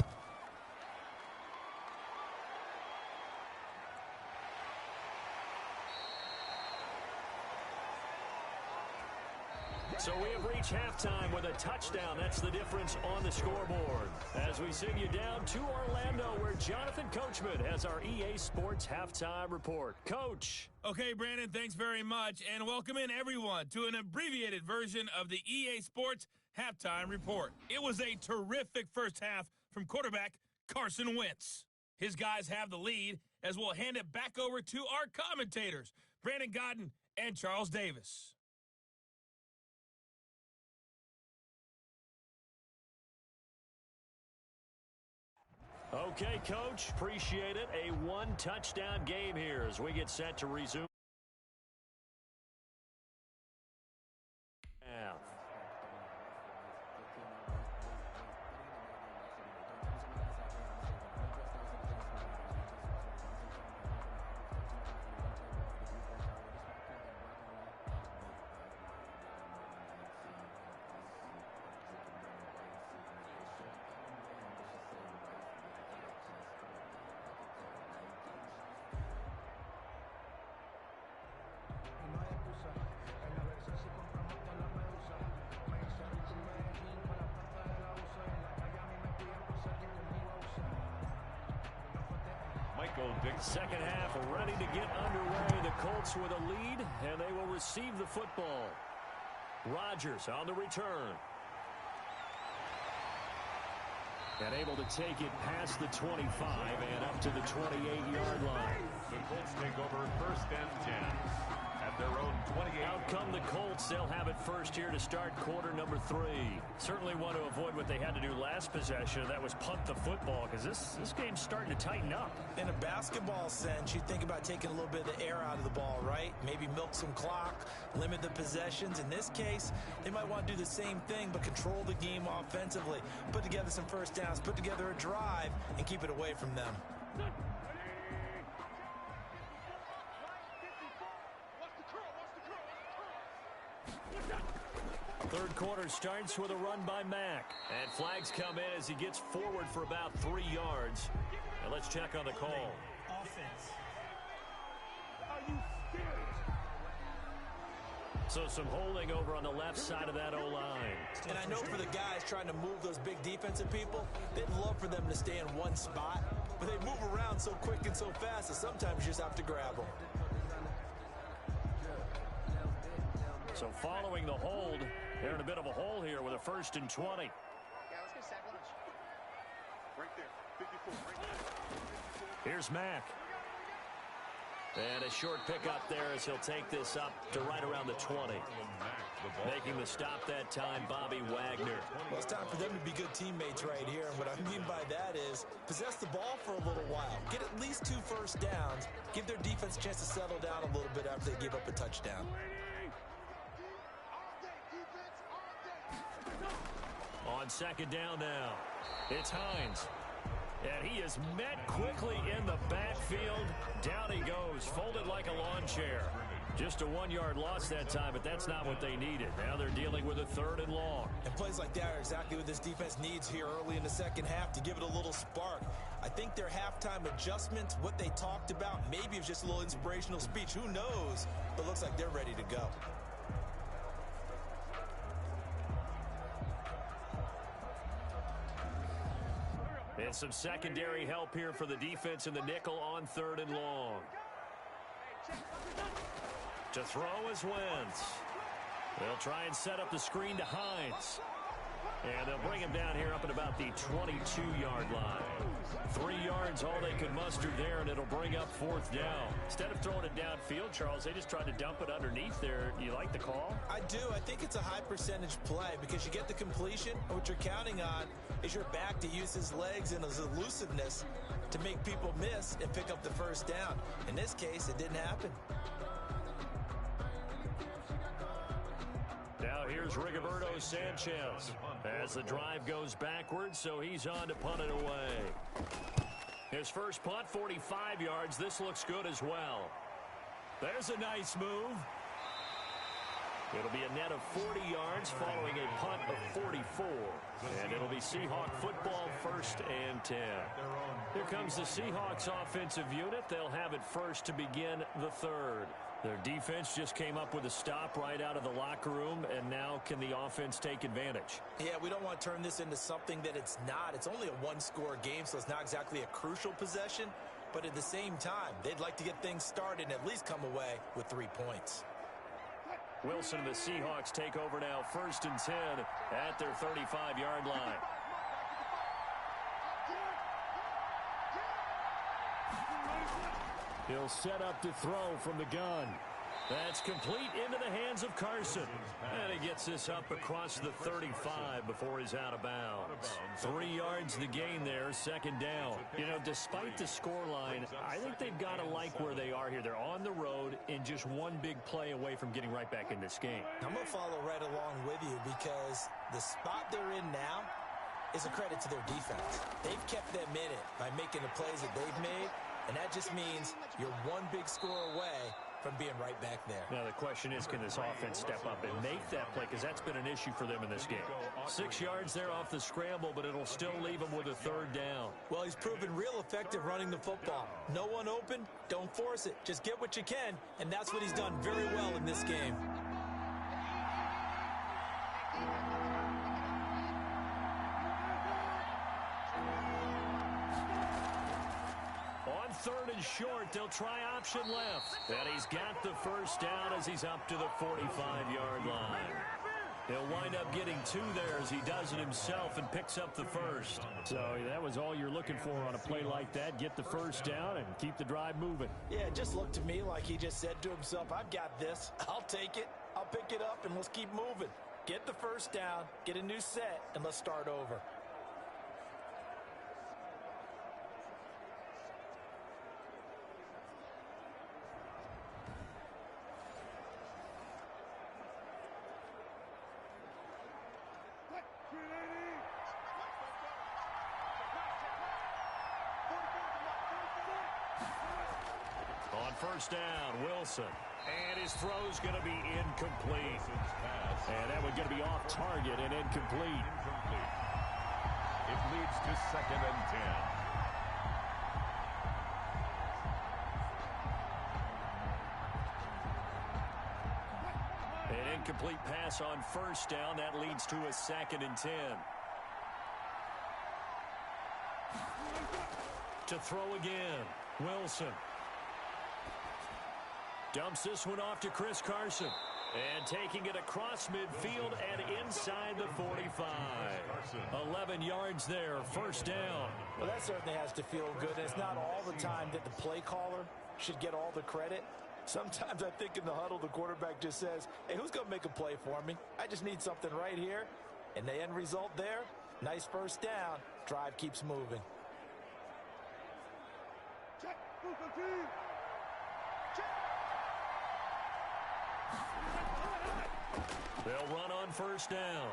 So we have reached halftime with a touchdown. That's the difference on the scoreboard. As we send you down to Orlando, where Jonathan Coachman has our EA Sports Halftime Report. Coach. Okay, Brandon, thanks very much. And welcome in, everyone, to an abbreviated version of the EA Sports Halftime Report. It was a terrific first half from quarterback Carson Wentz. His guys have the lead, as we'll hand it back over to our commentators, Brandon Godden and Charles Davis. Okay, Coach, appreciate it. A one-touchdown game here as we get set to resume. Second half ready to get underway. The Colts with a lead, and they will receive the football. Rodgers on the return. And able to take it past the 25 and up to the 28-yard line. The Colts take over 1st and 10 at their own 28. Out come the Colts. They'll have it first here to start quarter number 3. Certainly want to avoid what they had to do last possession. That was punt the football, because this game's starting to tighten up. In a basketball sense, you think about taking a little bit of the air out of the ball, right? Maybe milk some clock, limit the possessions. In this case, they might want to do the same thing, but control the game offensively. Put together some first downs, put together a drive, and keep it away from them. Third quarter starts with a run by Mack. And flags come in as he gets forward for about 3 yards. And let's check on the call. Offense. Are you serious? So some holding over on the left side of that O-line. And I know for the guys trying to move those big defensive people, they'd love for them to stay in one spot. But they move around so quick and so fast that sometimes you just have to grab them. So following the hold, they're in a bit of a hole here with a 1st and 20. Yeah, let's get sack lunch. Right there. 54. Right there. Here's Mack. And a short pickup there as he'll take this up to right around the 20. Making the stop that time, Bobby Wagner. Well, it's time for them to be good teammates right here. And what I mean by that is possess the ball for a little while. Get at least 2 first downs. Give their defense a chance to settle down a little bit after they give up a touchdown. On 2nd down now, it's Hines. And he is met quickly in the backfield. Down he goes, folded like a lawn chair. Just a 1-yard loss that time, but that's not what they needed. Now they're dealing with a 3rd and long. And plays like that are exactly what this defense needs here early in the second half to give it a little spark. I think their halftime adjustments, what they talked about, maybe it was just a little inspirational speech. Who knows? But looks like they're ready to go. And some secondary help here for the defense in the nickel on 3rd and long. To throw is Wentz. They'll try and set up the screen to Hines. And they'll bring him down here up at about the 22-yard line. 3 yards, all they could muster there, and it'll bring up 4th down. Instead of throwing it downfield, Charles, they just tried to dump it underneath there. You like the call? I do. I think it's a high percentage play because you get the completion, and what you're counting on is your back to use his legs and his elusiveness to make people miss and pick up the 1st down. In this case, it didn't happen. Now here's Rigoberto Sanchez as the drive goes backwards, so he's on to punt it away. His first punt, 45 yards. This looks good as well. There's a nice move. It'll be a net of 40 yards following a punt of 44. And it'll be Seahawk football, 1st and 10. Here comes the Seahawks offensive unit. They'll have it first to begin the 3rd. Their defense just came up with a stop right out of the locker room, and now can the offense take advantage? Yeah, we don't want to turn this into something that it's not. It's only a 1-score game, so it's not exactly a crucial possession. But at the same time, they'd like to get things started and at least come away with 3 points. Wilson and the Seahawks take over now, 1st and 10 at their 35-yard line. He'll set up to throw from the gun. That's complete into the hands of Carson. And he gets this up across the 35 before he's out of bounds. 3 yards the gain there, 2nd down. You know, despite the scoreline, I think they've got to like where they are here. They're on the road and just one big play away from getting right back in this game. I'm going to follow right along with you because the spot they're in now is a credit to their defense. They've kept them in it by making the plays that they've made, and that just means you're one big score away from being right back there. Now the question is, can this offense step up and make that play? Because that's been an issue for them in this game. 6 yards there off the scramble, but it'll still leave them with a 3rd down. Well, he's proven real effective running the football. No one open, don't force it. Just get what you can, and that's what he's done very well in this game. On 3rd and short, they'll try option left. And he's got the 1st down as he's up to the 45-yard line. He'll wind up getting 2 there as he does it himself and picks up the 1st. So that was all you're looking for on a play like that. Get the 1st down and keep the drive moving. Yeah, it just looked to me like he just said to himself, I've got this. I'll take it. I'll pick it up, and let's keep moving. Get the 1st down, get a new set, and let's start over. On 1st down, Wilson. And his throw's going to be incomplete. And that one's going to be off target and incomplete. It leads to 2nd and 10. An incomplete pass on 1st down. That leads to a 2nd and 10. To throw again, Wilson. Dumps this one off to Chris Carson. And taking it across midfield and inside the 45. 11 yards there, 1st down. Well, that certainly has to feel good. And it's not all the time that the play caller should get all the credit. Sometimes I think in the huddle, the quarterback just says, hey, who's going to make a play for me? I just need something right here. And the end result there, nice 1st down. Drive keeps moving. Check. Move the team. Check. They'll run on 1st down.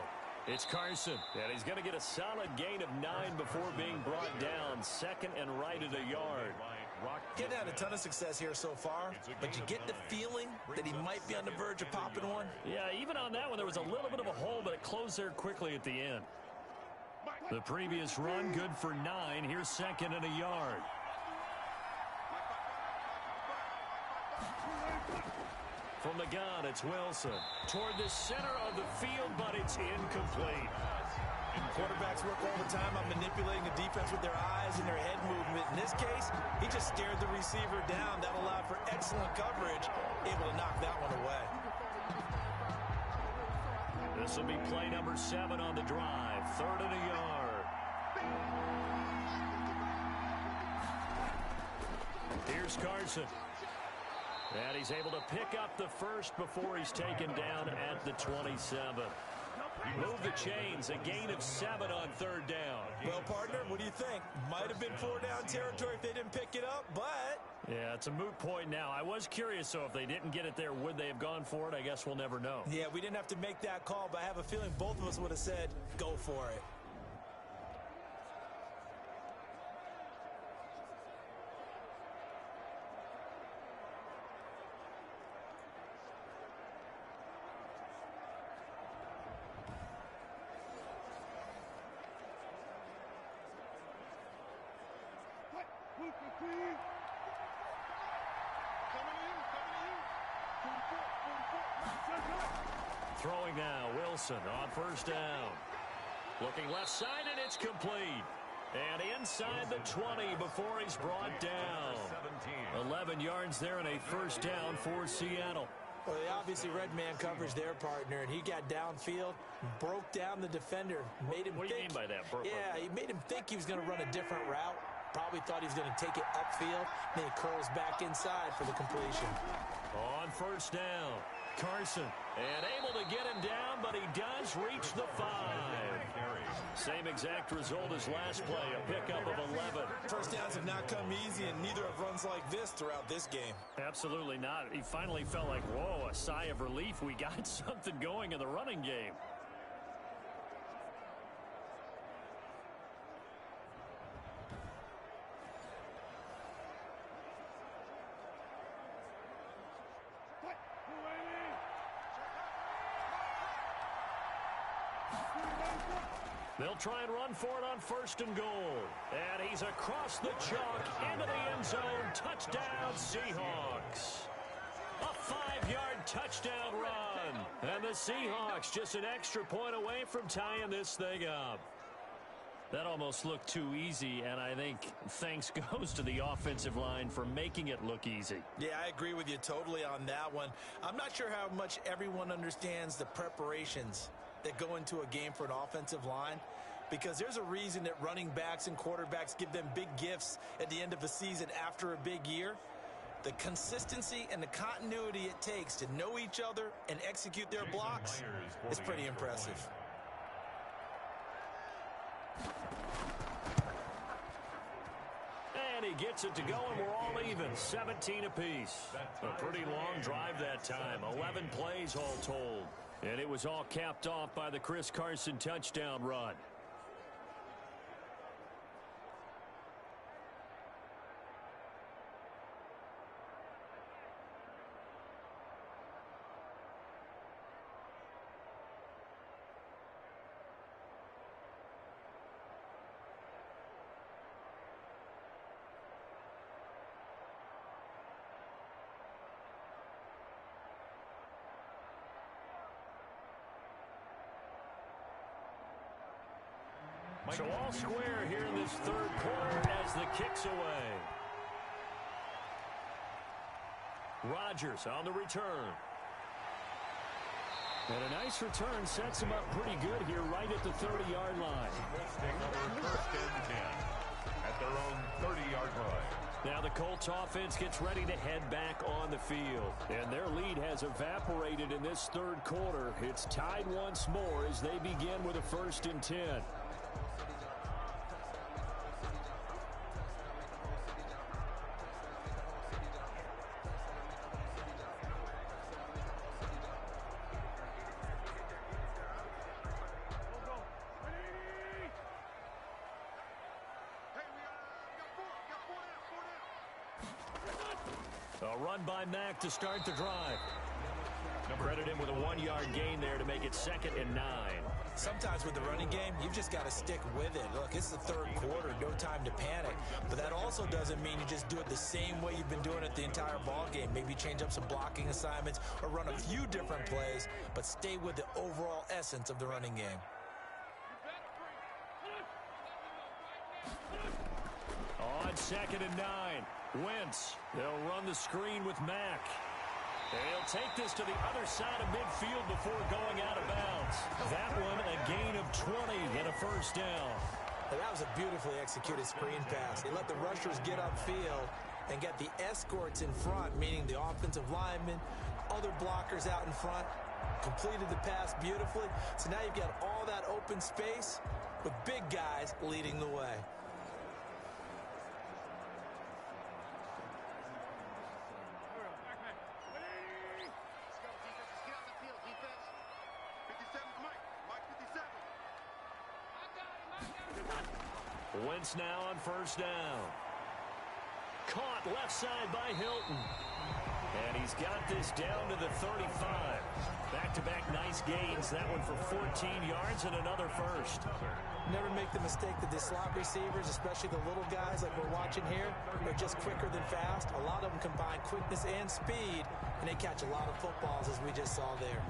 It's Carson, and he's going to get a solid gain of 9 before being brought down. Second and right at a yard. Getting had a ton of success here so far, but you get the feeling that he might be on the verge of popping one. Yeah, even on that one, there was a little bit of a hole, but it closed there quickly at the end. The previous run, good for 9. Here's second and a yard. From the gun, it's Wilson. Toward the center of the field, but it's incomplete. Quarterbacks work all the time on manipulating the defense with their eyes and their head movement. In this case, he just stared the receiver down. That allowed for excellent coverage, able to knock that one away. This will be play number 7 on the drive. Third and a yard. Here's Carson. And he's able to pick up the first before he's taken down at the 27. Move the chains, a gain of 7 on third down. Well, partner, what do you think? Might have been 4-down territory if they didn't pick it up, but... Yeah, it's a moot point now. I was curious, so if they didn't get it there, would they have gone for it? I guess we'll never know. Yeah, we didn't have to make that call, but I have a feeling both of us would have said, go for it. Throwing now, Wilson on first down. Looking left side, and it's complete. And inside the 20 before he's brought down. 11 yards there and a first down for Seattle. Well, they obviously read man coverage their partner, and he got downfield, broke down the defender, made him What do you mean by that? Yeah, he made him think he was going to run a different route. Probably thought he was going to take it upfield. Then he curls back inside for the completion. On first down, Carson. And able to get him down, but he does reach the 5. Same exact result as last play, a pickup of 11. First downs have not come easy, and neither have runs like this throughout this game. Absolutely not. He finally felt like, whoa, a sigh of relief. We got something going in the running game. They'll try and run for it on first and goal. And he's across the chalk into the end zone. Touchdown, Seahawks. A 5-yard touchdown run. And the Seahawks just an extra point away from tying this thing up. That almost looked too easy, and I think thanks goes to the offensive line for making it look easy. Yeah, I agree with you totally on that one. I'm not sure how much everyone understands the preparations that go into a game for an offensive line, because there's a reason that running backs and quarterbacks give them big gifts at the end of a season after a big year. The consistency and the continuity it takes to know each other and execute their blocks is pretty impressive. And he gets it to go, and we're all even, 17 apiece. A pretty long drive that time, 11 plays all told. And it was all capped off by the Chris Carson touchdown run. So all square here in this third quarter as the kick's away. Rodgers on the return. And a nice return sets him up pretty good here right at the 30-yard line. First and 10 at their own 30-yard line. Now the Colts offense gets ready to head back on the field. And their lead has evaporated in this third quarter. It's tied once more as they begin with a 1st and 10. A run by Mack to start the drive. Credit him with a 1-yard gain there to make it 2nd and 9. Sometimes with the running game, you've just got to stick with it. Look, it's the third quarter, no time to panic. But that also doesn't mean you just do it the same way you've been doing it the entire ball game. Maybe change up some blocking assignments or run a few different plays, but stay with the overall essence of the running game. On 2nd and 9, Wentz. They'll run the screen with Mack. They'll take this to the other side of midfield before going out of bounds. That one, a gain of 20 and a first down. That was a beautifully executed screen pass. They let the rushers get upfield and get the escorts in front, meaning the offensive linemen, other blockers out in front, completed the pass beautifully. So now you've got all that open space with big guys leading the way. Wentz now on first down. Caught left side by Hilton. And he's got this down to the 35. Back-to-back nice gains. That one for 14 yards and another first. Never make the mistake that the slot receivers, especially the little guys like we're watching here, are just quicker than fast. A lot of them combine quickness and speed, and they catch a lot of footballs as we just saw there.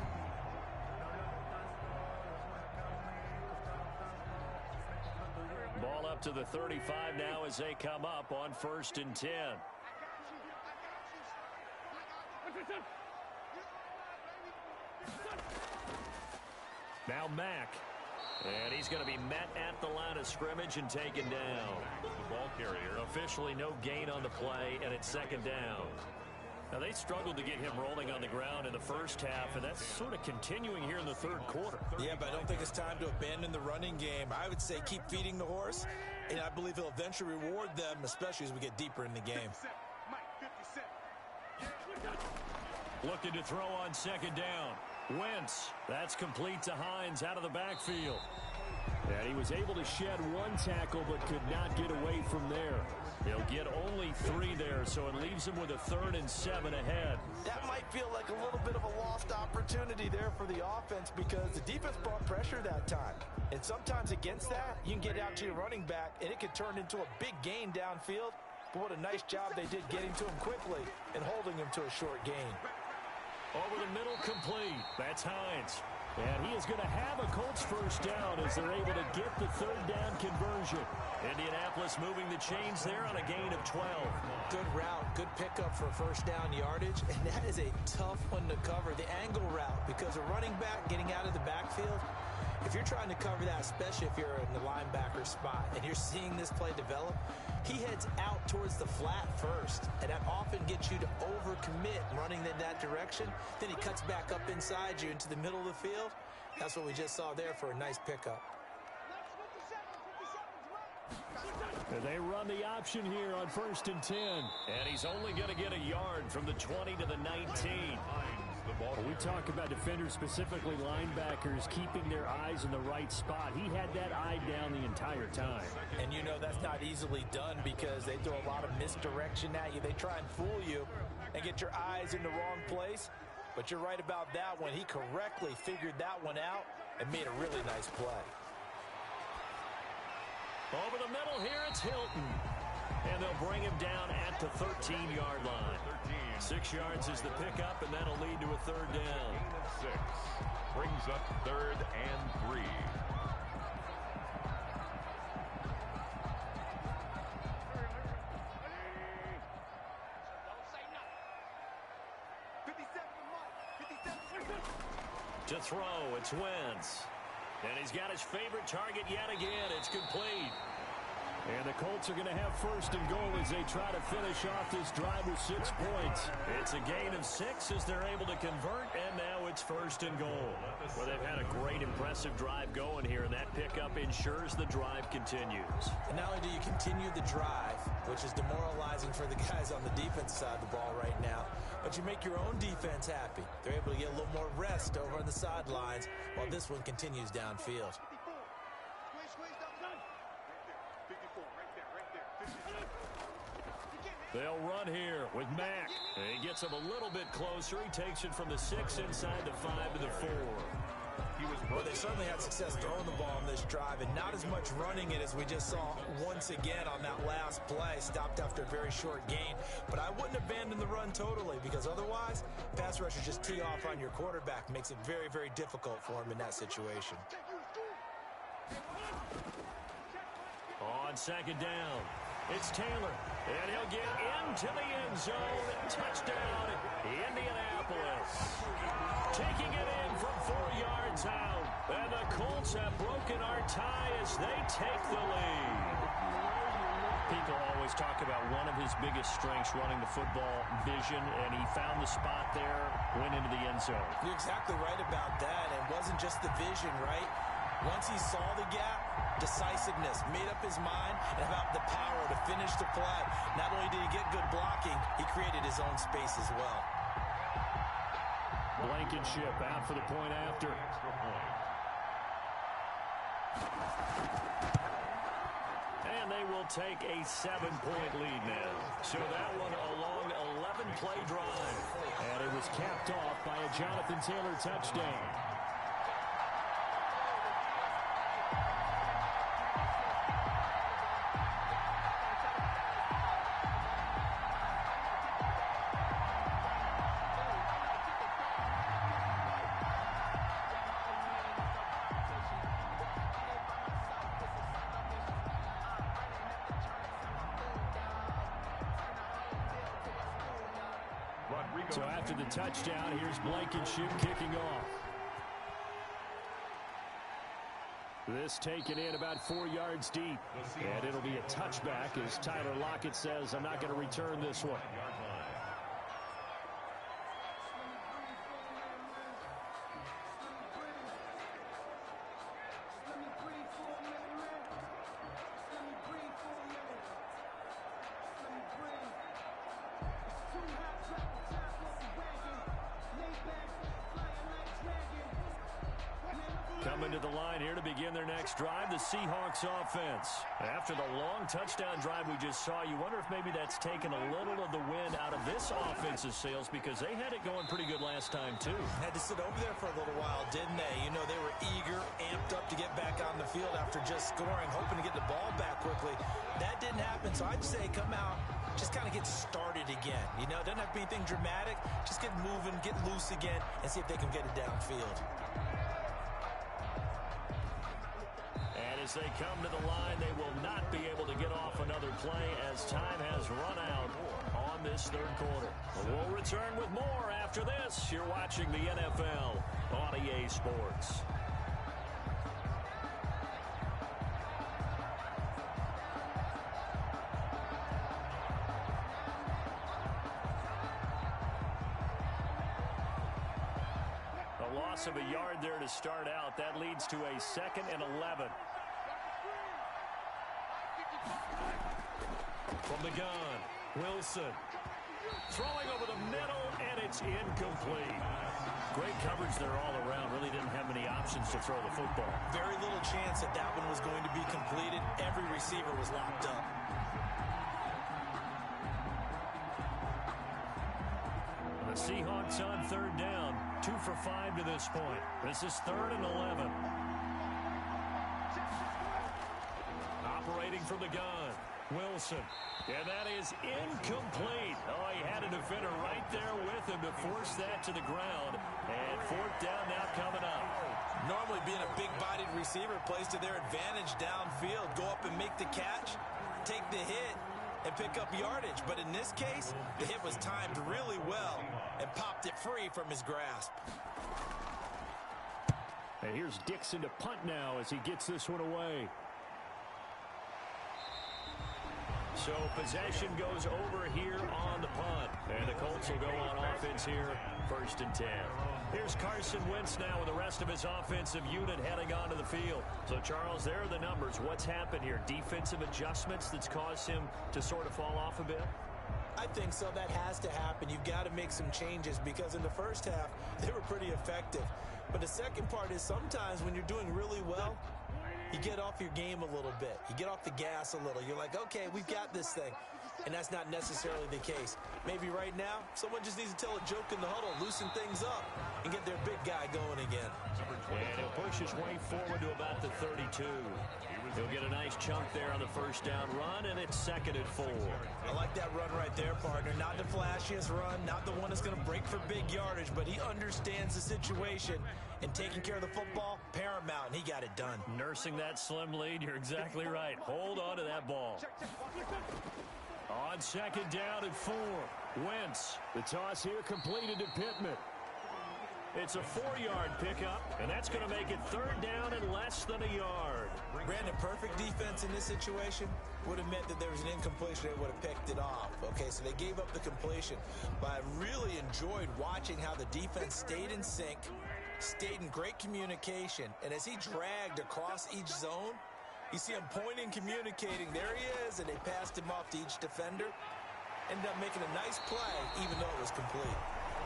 Ball up to the 35 now as they come up on 1st and 10. Now Mack. And he's going to be met at the line of scrimmage and taken down. The ball carrier. Officially no gain on the play, and it's 2nd down. Now, they struggled to get him rolling on the ground in the first half, and that's sort of continuing here in the third quarter. Yeah, but I don't think it's time to abandon the running game. I would say keep feeding the horse, and I believe he'll eventually reward them, especially as we get deeper in the game. Looking to throw on 2nd down. Wentz. That's complete to Hines out of the backfield. And he was able to shed 1 tackle but could not get away from there. He'll get only 3 there, so it leaves him with a 3rd and 7 ahead. That might feel like a little bit of a lost opportunity there for the offense because the defense brought pressure that time. And sometimes against that, you can get out to your running back, and it could turn into a big gain downfield. But what a nice job they did getting to him quickly and holding him to a short gain. Over the middle, complete. That's Hines. And he is going to have a Colts first down as they're able to get the 3rd down conversion. Indianapolis moving the chains there on a gain of 12. Good route, good pickup for first down yardage, and that is a tough one to cover, the angle route, because a running back getting out of the backfield, if you're trying to cover that, especially if you're in the linebacker spot and you're seeing this play develop, he heads out towards the flat first, and that often gets you to overcommit running in that direction. Then he cuts back up inside you into the middle of the field. That's what we just saw there for a nice pickup. And they run the option here on 1st and 10. And he's only going to get a yard from the 20 to the 19. We talk about defenders, specifically linebackers, keeping their eyes in the right spot. He had that eye down the entire time. And you know that's not easily done because they throw a lot of misdirection at you. They try and fool you and get your eyes in the wrong place. But you're right about that one. He correctly figured that one out and made a really nice play. Over the middle here, it's Hilton. And they'll bring him down at the 13-yard line. 6 yards is the pickup, and that'll lead to a 3rd down. 6 brings up 3rd and 3. To throw, it's Wentz. And he's got his favorite target yet again. It's complete. And the Colts are going to have 1st and goal as they try to finish off this drive with 6 points. It's a gain of 6 as they're able to convert, and now it's 1st and goal. Well, they've had a great, impressive drive going here, and that pickup ensures the drive continues. And not only do you continue the drive, which is demoralizing for the guys on the defense side of the ball right now, but you make your own defense happy. They're able to get a little more rest over on the sidelines while this one continues downfield. They'll run here with Mack. He gets him a little bit closer. He takes it from the 6 inside the 5 to the 4. Well, they certainly had success throwing the ball in this drive, and not as much running it as we just saw once again on that last play. Stopped after a very short gain. But I wouldn't abandon the run totally, because otherwise, pass rushers just tee off on your quarterback. Makes it very, very difficult for him in that situation. On second down, it's Taylor, and he'll get into the end zone. Touchdown, Indianapolis. Taking it in from 4 yards out, and the Colts have broken our tie as they take the lead. People always talk about one of his biggest strengths running the football, vision, and he found the spot there, went into the end zone. You're exactly right about that. It wasn't just the vision, right? Once he saw the gap, decisiveness, made up his mind, and about the power to finish the play. Not only did he get good blocking, he created his own space as well. Blankenship out for the point after. And they will take a 7-point lead now. So that one a long 11-play drive. And it was capped off by a Jonathan Taylor touchdown. So after the touchdown, here's Blankenship kicking off. This taken in about 4 yards deep. And it'll be a touchback as Tyler Lockett says, I'm not going to return this one. Coming to the line here to begin their next drive, the Seahawks offense. After the long touchdown drive we just saw, you wonder if maybe that's taken a little of the wind out of this offense's sails because they had it going pretty good last time, too. Had to sit over there for a little while, didn't they? You know, they were eager, amped up to get back on the field after just scoring, hoping to get the ball back quickly. That didn't happen, so I'd say come out, just kind of get started again. You know, it doesn't have to be anything dramatic. Just get moving, get loose again, and see if they can get it downfield. As they come to the line, they will not be able to get off another play as time has run out on this third quarter. We'll return with more after this. You're watching the NFL on EA Sports. A loss of a yard there to start out. That leads to a 2nd and 11. From the gun, Wilson throwing over the middle, and it's incomplete. Great coverage there all around. Really didn't have many options to throw the football. Very little chance that that one was going to be completed. Every receiver was locked up. The Seahawks on third down, 2 for 5 to this point. This is 3rd and 11. Operating from the gun, Wilson. And that is incomplete. Oh, he had a defender right there with him to force that to the ground. And 4th down now coming up. Normally being a big-bodied receiver plays to their advantage downfield. Go up and make the catch, take the hit, and pick up yardage. But in this case, the hit was timed really well and popped it free from his grasp. And here's Dixon to punt now as he gets this one away. So possession goes over here on the punt. And the Colts will go on offense here, 1st and 10. Here's Carson Wentz now with the rest of his offensive unit heading onto the field. So, Charles, there are the numbers. What's happened here? Defensive adjustments that's caused him to sort of fall off a bit? I think so. That has to happen. You've got to make some changes because in the first half, they were pretty effective. But the second part is sometimes when you're doing really well, you get off your game a little bit. You get off the gas a little. You're like, okay, we've got this thing. and that's not necessarily the case. Maybe right now, someone just needs to tell a joke in the huddle, loosen things up, and get their big guy going again. And he'll push his way forward to about the 32. He'll get a nice chunk there on the first down run, and it's 2nd and 4. I like that run right there, partner. Not the flashiest run, not the one that's going to break for big yardage, but he understands the situation, and taking care of the football, paramount, and he got it done. Nursing that slim lead, you're exactly right. Hold on to that ball. On 2nd down and 4, Wentz. The toss here completed to Pittman. It's a 4-yard pickup, and that's going to make it 3rd down and less than a yard. Brandon, perfect defense in this situation would have meant that there was an incompletion. They would have picked it off. Okay, so they gave up the completion. But I really enjoyed watching how the defense stayed in sync, stayed in great communication, and as he dragged across each zone, you see him pointing, communicating. There he is, and they passed him off to each defender. Ended up making a nice play, even though it was complete.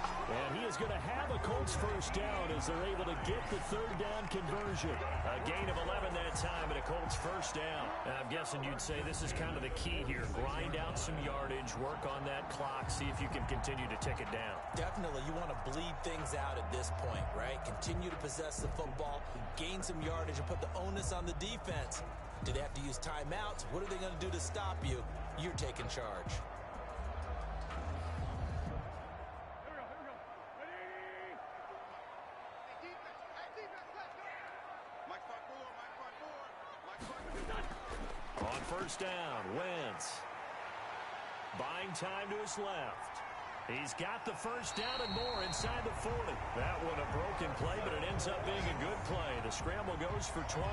And he is going to have a Colts first down as they're able to get the 3rd down conversion. A gain of 11 that time and a Colts first down. And I'm guessing you'd say this is kind of the key here. Grind out some yardage, work on that clock, see if you can continue to tick it down. Definitely. You want to bleed things out at this point, right? Continue to possess the football, gain some yardage, and put the onus on the defense. Do they have to use timeouts? What are they going to do to stop you? You're taking charge. On first down, Wentz. Buying time to his left. He's got the first down and more inside the 40. That one a broken play, but it ends up being a good play. The scramble goes for 20.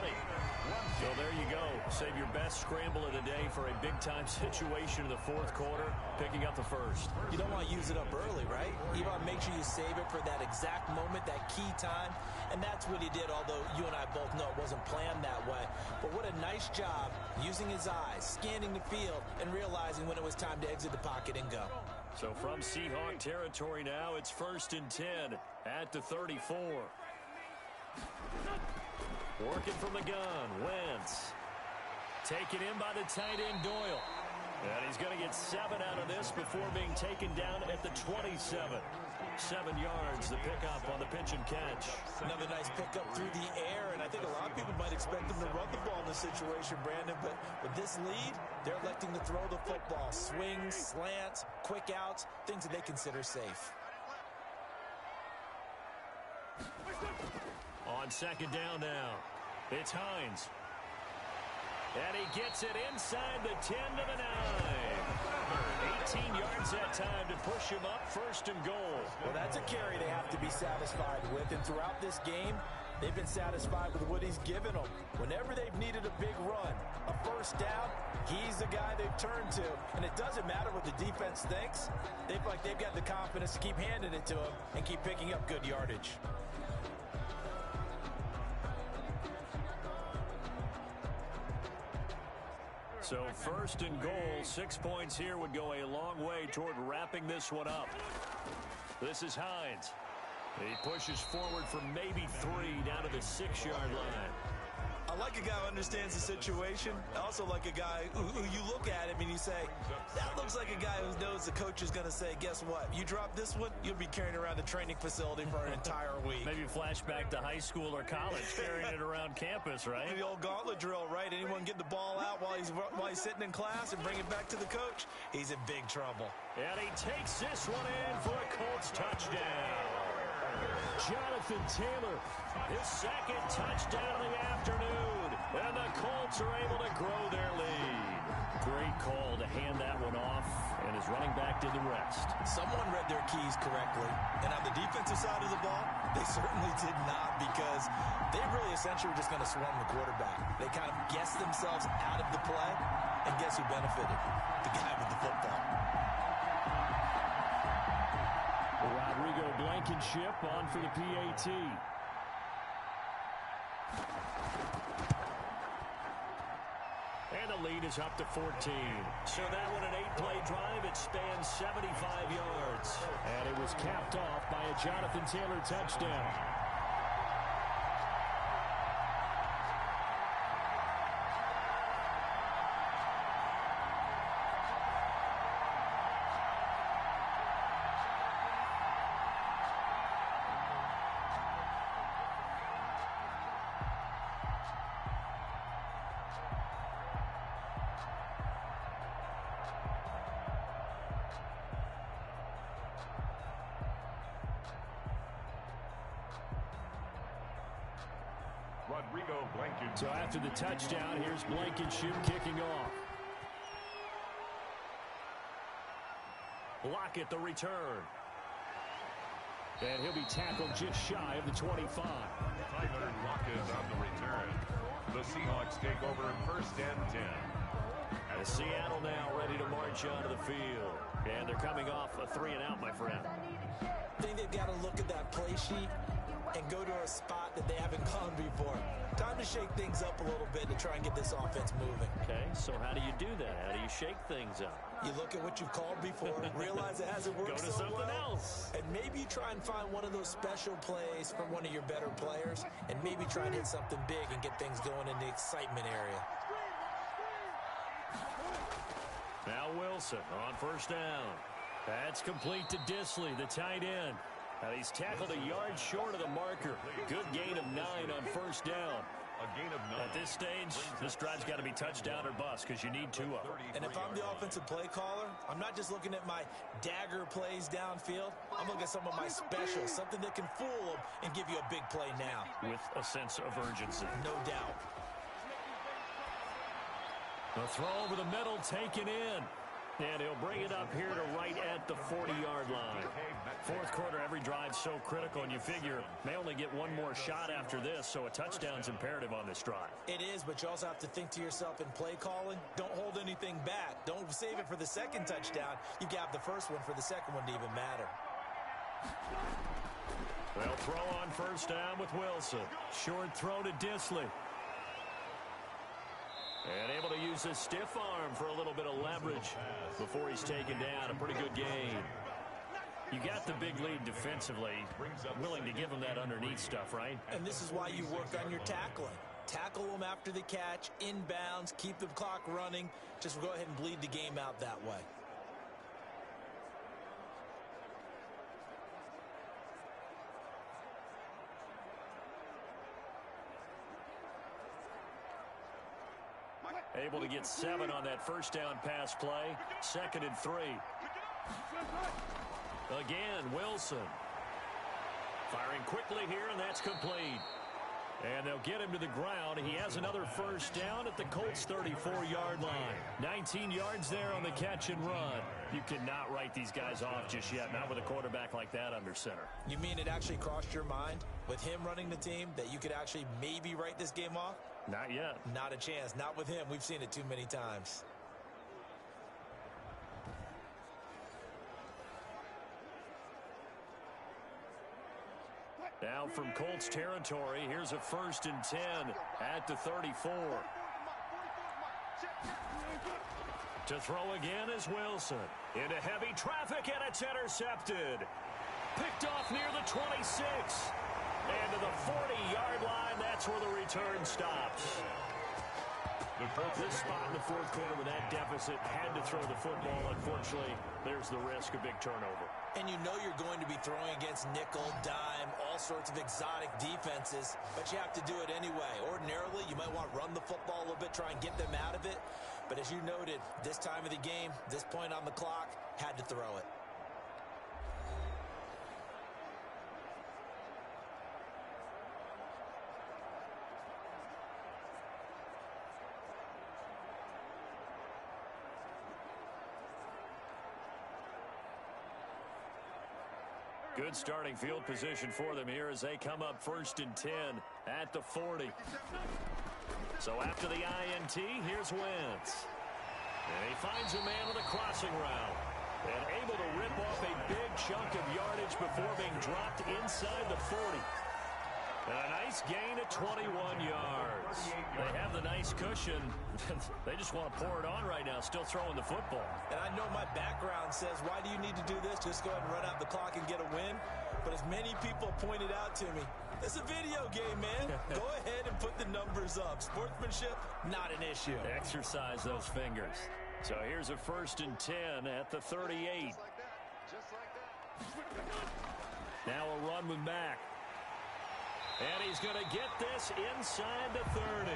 So there you go. Save your best scramble of the day for a big-time situation in the 4th quarter, picking up the first. You don't want to use it up early, right? You want to make sure you save it for that exact moment, that key time. And that's what he did, although you and I both know it wasn't planned that way. But what a nice job using his eyes, scanning the field, and realizing when it was time to exit the pocket and go. So from Seahawk territory now, it's 1st and 10 at the 34. Working from the gun, Wentz. Taken in by the tight end, Doyle. And he's going to get 7 out of this before being taken down at the 27. 7 yards, the pickup on the pitch and catch. Another nice pickup through the air, and I think a lot of people might expect them to run the ball in this situation, Brandon, but with this lead, they're electing to throw the football. Swings, slants, quick outs, things that they consider safe. On 2nd down now, it's Hines. And he gets it inside the 10 to the 9. 18 yards that time to push him up 1st and goal. Well, that's a carry they have to be satisfied with, and throughout this game, they've been satisfied with what he's given them. Whenever they've needed a big run, a first down, he's the guy they've turned to. And it doesn't matter what the defense thinks. They feel like they've got the confidence to keep handing it to him and keep picking up good yardage. So 1st and goal, 6 points here would go a long way toward wrapping this one up. This is Hines. He pushes forward for maybe 3 down to the 6-yard line. I like a guy who understands the situation. I also like a guy who you look at him and you say, that looks like a guy who knows the coach is going to say, guess what? You drop this one, you'll be carrying around the training facility for an entire week. Maybe flashback to high school or college, carrying it around campus, right? The old gauntlet drill, right? Anyone get the ball out while he's sitting in class and bring it back to the coach? He's in big trouble. And he takes this one in for a Colts touchdown. Jonathan Taylor, his 2nd touchdown of the afternoon, and the Colts are able to grow their lead. Great call to hand that one off, and his running back did the rest. Someone read their keys correctly, and on the defensive side of the ball, they certainly did not, because they really essentially were just going to swarm the quarterback. They kind of guessed themselves out of the play, and guess who benefited? The guy with the football. Rodrigo Blankenship on for the PAT. And the lead is up to 14. So that one, an 8-play drive. It spans 75 yards. And it was capped off by a Jonathan Taylor touchdown. Rodrigo Blankenship. So after the touchdown, here's Blankenship kicking off. Lockett the return. And he'll be tackled just shy of the 25. Tyler Lockett on the return. The Seahawks take over first and 10. And Seattle now ready to march onto the field. And they're coming off a 3-and-out, my friend. I think they've got to look at that play sheet and go to a spot that they haven't gone before. Time to shake things up a little bit to try and get this offense moving. Okay, so how do you do that? How do you shake things up? You look at what you've called before, realize it hasn't worked Go to something else. and maybe you try and find one of those special plays from one of your better players, and maybe try and hit something big and get things going in the excitement area. Now Wilson on first down. That's complete to Disley, the tight end. Now he's tackled a yard short of the marker. Good gain of 9 on first down. A gain of 9. At this stage, this drive's got to be touchdown or bust because you need 2 of them. And if I'm the offensive play caller, I'm not just looking at my dagger plays downfield. I'm looking at some of my specials, something that can fool them and give you a big play now. With a sense of urgency. No doubt. The throw over the middle taken in. And he'll bring it up here to right at the 40-yard line. Fourth quarter, every drive's so critical, and you figure may only get one more shot after this, so a touchdown's imperative on this drive. It is, but you also have to think to yourself in play calling, don't hold anything back. Don't save it for the second touchdown. You got the first one for the second one to even matter. They'll throw on first down with Wilson. Short throw to Disley. And able to use his stiff arm for a little bit of leverage before he's taken down. A pretty good gain. You got the big lead defensively. Willing to give him that underneath stuff, right? And this is why you work on your tackling. Tackle them after the catch, inbounds, keep the clock running. Just go ahead and bleed the game out that way. Able to get 7 on that first down pass play. 2nd and 3. Again, Wilson. Firing quickly here, and that's complete. And they'll get him to the ground. He has another first down at the Colts' 34-yard line. 19 yards there on the catch and run. You cannot write these guys off just yet, not with a quarterback like that under center. You mean it actually crossed your mind with him running the team that you could actually maybe write this game off? Not yet. Not a chance. Not with him. We've seen it too many times. Now from Colts territory, here's a 1st and 10 at the 34. To throw again is Wilson. Into heavy traffic, and it's intercepted. Picked off near the 26. And to the 40-yard line, that's where the return stops. This spot in the fourth quarter with that deficit had to throw the football. Unfortunately, there's the risk of big turnover. And you know you're going to be throwing against nickel, dime, all sorts of exotic defenses, but you have to do it anyway. Ordinarily, you might want to run the football a little bit, try and get them out of it. But as you noted, this time of the game, this point on the clock, had to throw it. Good starting field position for them here as they come up 1st and 10 at the 40. So after the INT, here's Wentz. And he finds a man with a crossing route. And able to rip off a big chunk of yardage before being dropped inside the 40. And a nice gain of 21 yards. They have the nice cushion. They just want to pour it on right now, still throwing the football. And I know my background says, why do you need to do this? Just go ahead and run out the clock and get a win. But as many people pointed out to me, it's a video game, man. Go ahead and put the numbers up. Sportsmanship, not an issue. Exercise those fingers. So here's a 1st and 10 at the 38. Now a run with Mack. And he's going to get this inside the 30.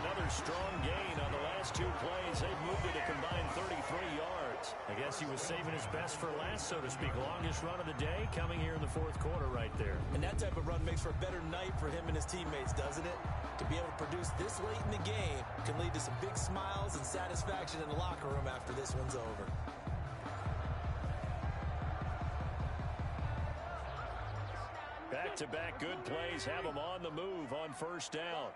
Another strong gain on the last 2 plays. They've moved it a combined 33 yards. Again, guess he was saving his best for last, so to speak. Longest run of the day coming here in the fourth quarter right there. And that type of run makes for a better night for him and his teammates, doesn't it? To be able to produce this late in the game can lead to some big smiles and satisfaction in the locker room after this one's over. Back-to-back good plays have them on the move on first down.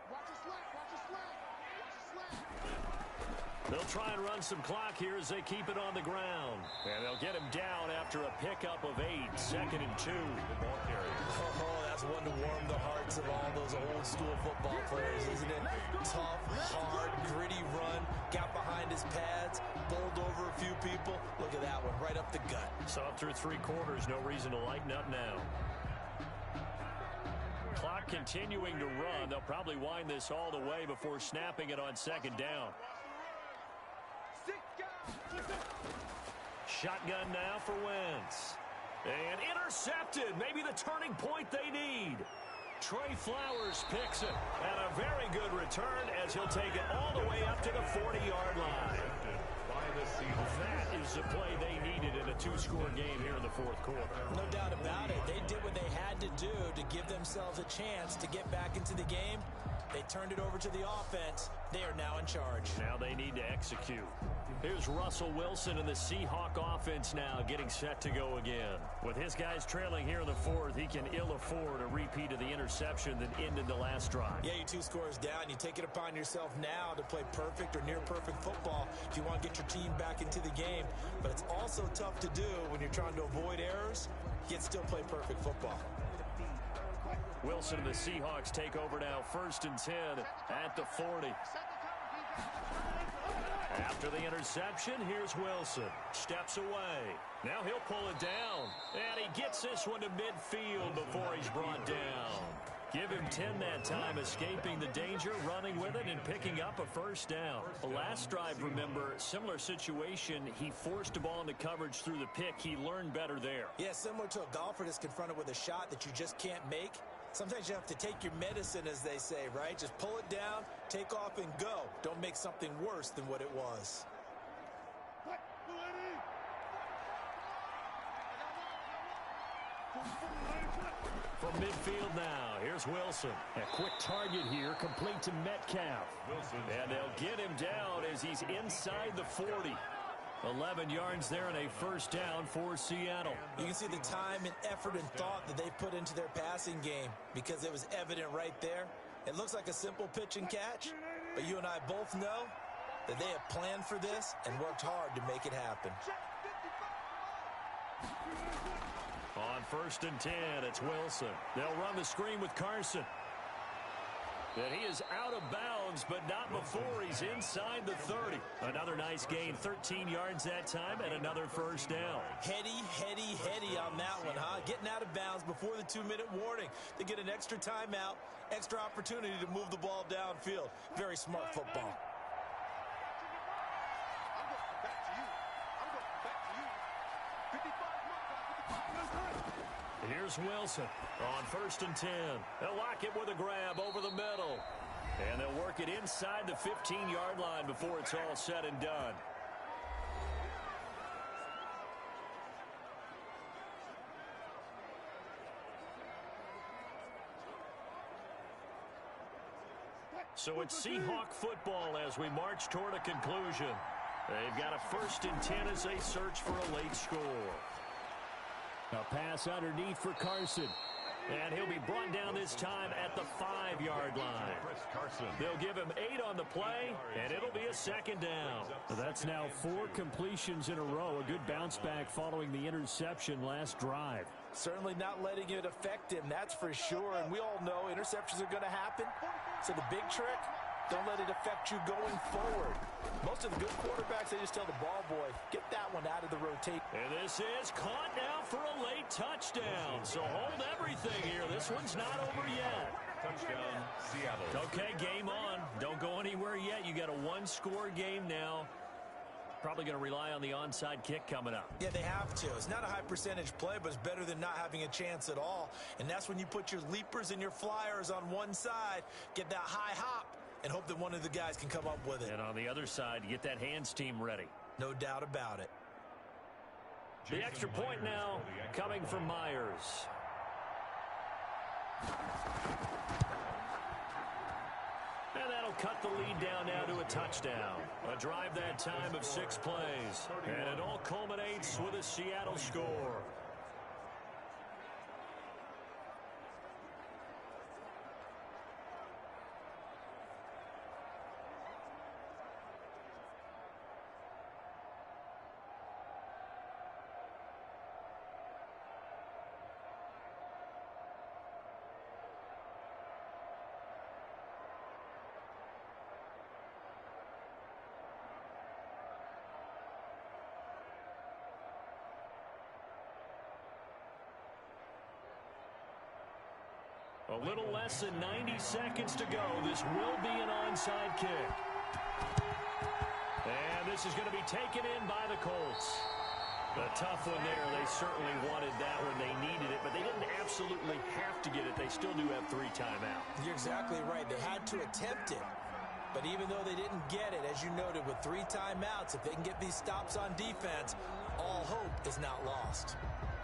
They'll try and run some clock here as they keep it on the ground. And they'll get him down after a pickup of 8, 2nd and 2. Oh, that's one to warm the hearts of all those old-school football players, isn't it? Tough, hard, gritty run, got behind his pads, bowled over a few people. Look at that one, right up the gut. So up through 3 quarters, no reason to lighten up now. Clock continuing to run. They'll probably wind this all the way before snapping it on 2nd down. Shotgun now for Wentz. And intercepted. Maybe the turning point they need. Trey Flowers picks it. And a very good return as he'll take it all the way up to the 40-yard line. That is the play they needed in a 2-score game here in the fourth quarter. No doubt about it. They did what they had to do to give themselves a chance to get back into the game. They turned it over to the offense. They are now in charge. Now they need to execute. Here's Russell Wilson and the Seahawk offense now getting set to go again. With his guys trailing here in the fourth, he can ill afford a repeat of the interception that ended the last drive. Yeah, you're 2 scores down. You take it upon yourself now to play perfect or near perfect football if you want to get your team back into the game. But it's also tough to do when you're trying to avoid errors, yet still play perfect football. Wilson and the Seahawks take over now, 1st and 10 at the 40. After the interception, here's Wilson. Steps away. Now he'll pull it down. And he gets this one to midfield before he's brought down. Give him 10 that time, escaping the danger, running with it, and picking up a 1st down. The last drive, remember, similar situation. He forced the ball into coverage through the pick. He learned better there. Yeah, similar to a golfer that's confronted with a shot that you just can't make. Sometimes you have to take your medicine, as they say, right? Just pull it down, take off, and go. Don't make something worse than what it was. From midfield now, here's Wilson. A quick target here, complete to Metcalf. And they'll get him down as he's inside the 40. 11 yards there and a 1st down for Seattle. You can see the time and effort and thought that they put into their passing game because it was evident right there. It looks like a simple pitch and catch, but you and I both know that they have planned for this and worked hard to make it happen. On 1st and 10, it's Wilson. They'll run the screen with Carson. And he is out of bounds, but not before he's inside the 30. Another nice gain, 13 yards that time, and another 1st down. Heady on that one, huh? Getting out of bounds before the 2-minute warning. They get an extra timeout, extra opportunity to move the ball downfield. Very smart football. Here's Wilson on 1st and 10. They'll lock it with a grab over the middle. And they'll work it inside the 15-yard line before it's all said and done. So it's Seahawk football as we march toward a conclusion. They've got a 1st and 10 as they search for a late score. A pass underneath for Carson. And he'll be brought down this time at the 5-yard line. They'll give him 8 on the play, and it'll be a 2nd down. That's now 4 completions in a row. A good bounce back following the interception last drive. Certainly not letting it affect him, that's for sure. And we all know interceptions are going to happen. So the big trick, don't let it affect you going forward. Most of the good quarterbacks, they just tell the ball boy, get that one out of the rotation. And this is caught now for a late touchdown. So hold everything here. This one's not over yet. Touchdown, Seattle. Okay, game on. Don't go anywhere yet. You got a 1-score game now. Probably going to rely on the onside kick coming up. Yeah, they have to. It's not a high percentage play, but it's better than not having a chance at all. And that's when you put your leapers and your flyers on one side, get that high hop, and hope that one of the guys can come up with it. And on the other side, get that hands team ready. No doubt about it. The extra point now coming from Myers. And that'll cut the lead down now to a touchdown. A drive that time of 6 plays. And it all culminates with a Seattle score. A little less than 90 seconds to go. This will be an onside kick. And this is going to be taken in by the Colts. A tough one there. They certainly wanted that one. They needed it, but they didn't absolutely have to get it. They still do have 3 timeouts. You're exactly right. They had to attempt it. But even though they didn't get it, as you noted, with 3 timeouts, if they can get these stops on defense, all hope is not lost.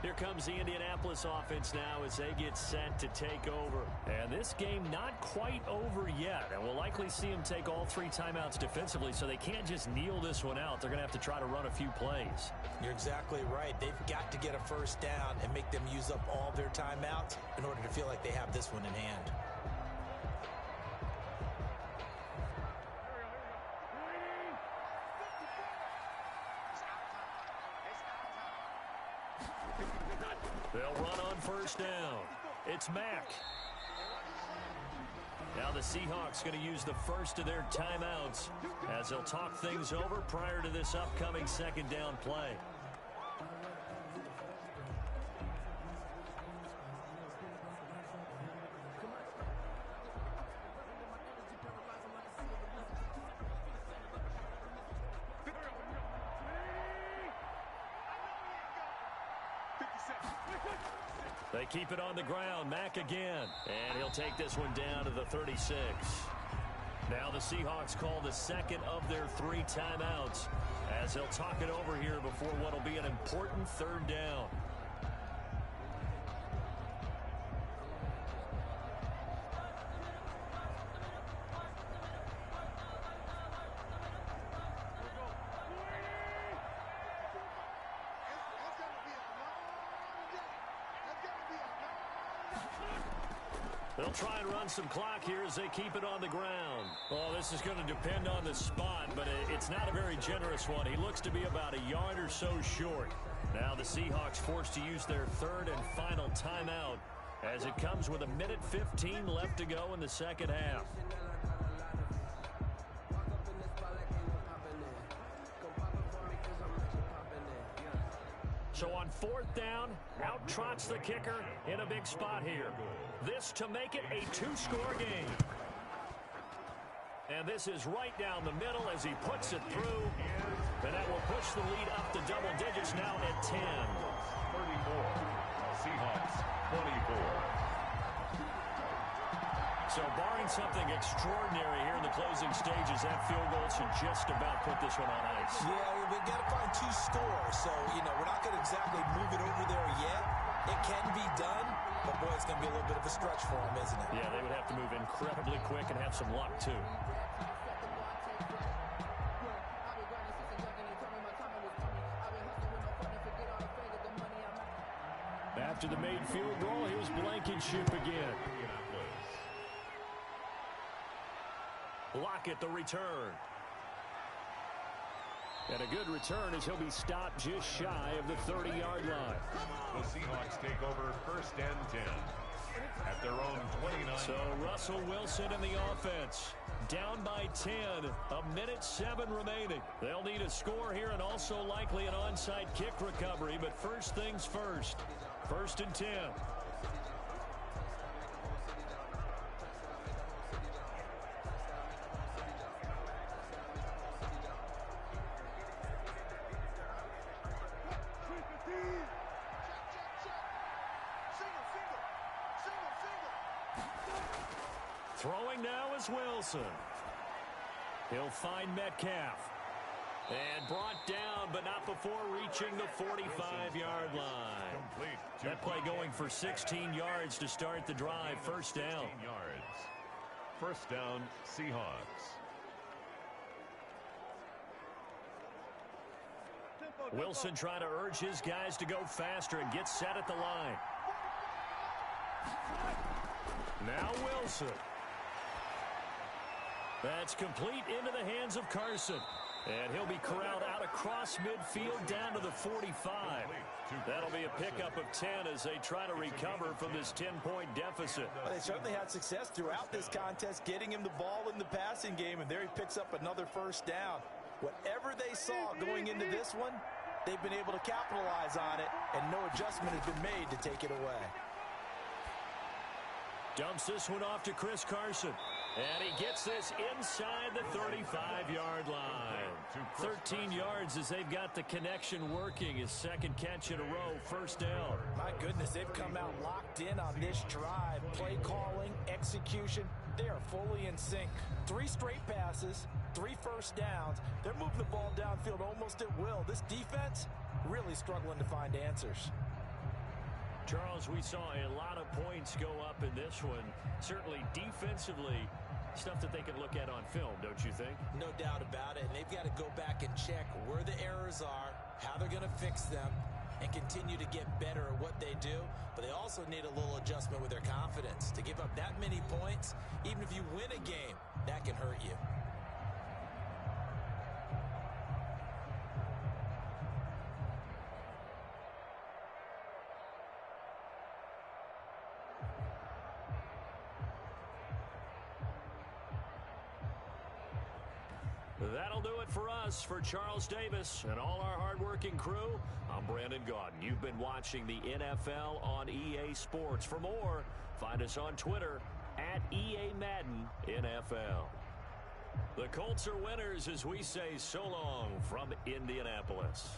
Here comes the Indianapolis offense now as they get set to take over. And this game not quite over yet. And we'll likely see them take all 3 timeouts defensively, so they can't just kneel this one out. They're going to have to try to run a few plays. You're exactly right. They've got to get a first down and make them use up all their timeouts in order to feel like they have this one in hand. They'll run on first down. It's Mack. Now the Seahawks going to use the first of their timeouts as they'll talk things over prior to this upcoming second down play. They keep it on the ground. Mack again. And he'll take this one down to the 36. Now the Seahawks call the second of their 3 timeouts as they'll talk it over here before what will be an important third down. They'll try and run some clock here as they keep it on the ground. Oh, this is going to depend on the spot, but it's not a very generous one. He looks to be about a yard or so short. Now the Seahawks forced to use their 3rd and final timeout as it comes with 1:15 left to go in the second half. So on 4th down, out trots the kicker in a big spot here. This to make it a 2-score game. And this is right down the middle as he puts it through. And that will push the lead up to double digits now at 10. 34. Seahawks 24. So barring something extraordinary here in the closing stages, that field goal should just about put this one on ice. Yeah, we've got to find 2 scores. So, we're not going to exactly move it over there yet. It can be done, but boy, it's going to be a little bit of a stretch for them, isn't it? Yeah, they would have to move incredibly quick and have some luck, too. After the made field goal, here's Blankenship again. Lockett the return. And a good return as he'll be stopped just shy of the 30-yard line. The Seahawks take over 1st and 10 at their own 29. So Russell Wilson in the offense. Down by 10. 1:07 remaining. They'll need a score here and also likely an onside kick recovery. But first things first. 1st and 10. Throwing now is Wilson. He'll find Metcalf. And brought down but not before reaching the 45-yard line. That play going for 16 yards to start the drive. First down. First down, Seahawks. Wilson trying to urge his guys to go faster and get set at the line. Now Wilson. That's complete into the hands of Carson. And he'll be corralled out across midfield down to the 45. That'll be a pickup of 10 as they try to recover from this 10-point deficit. Well, they certainly had success throughout this contest, getting him the ball in the passing game, and there he picks up another first down. Whatever they saw going into this one, they've been able to capitalize on it, and no adjustment has been made to take it away. Dumps this one off to Chris Carson. And he gets this inside the 35-yard line. 13 yards as they've got the connection working. His second catch in a row, first down. My goodness, they've come out locked in on this drive. Play calling, execution, they are fully in sync. 3 straight passes, 3 first downs. They're moving the ball downfield almost at will. This defense really struggling to find answers. Charles, we saw a lot of points go up in this one. Certainly defensively, stuff that they can look at on film, don't you think? No doubt about it. And they've got to go back and check where the errors are, how they're going to fix them, and continue to get better at what they do. But they also need a little adjustment with their confidence. To give up that many points, even if you win a game, that can hurt you. That'll do it for us. For Charles Davis and all our hardworking crew, I'm Brandon Gaudin. You've been watching the NFL on EA Sports. For more, find us on Twitter at EA Madden NFL. The Colts are winners as we say so long from Indianapolis.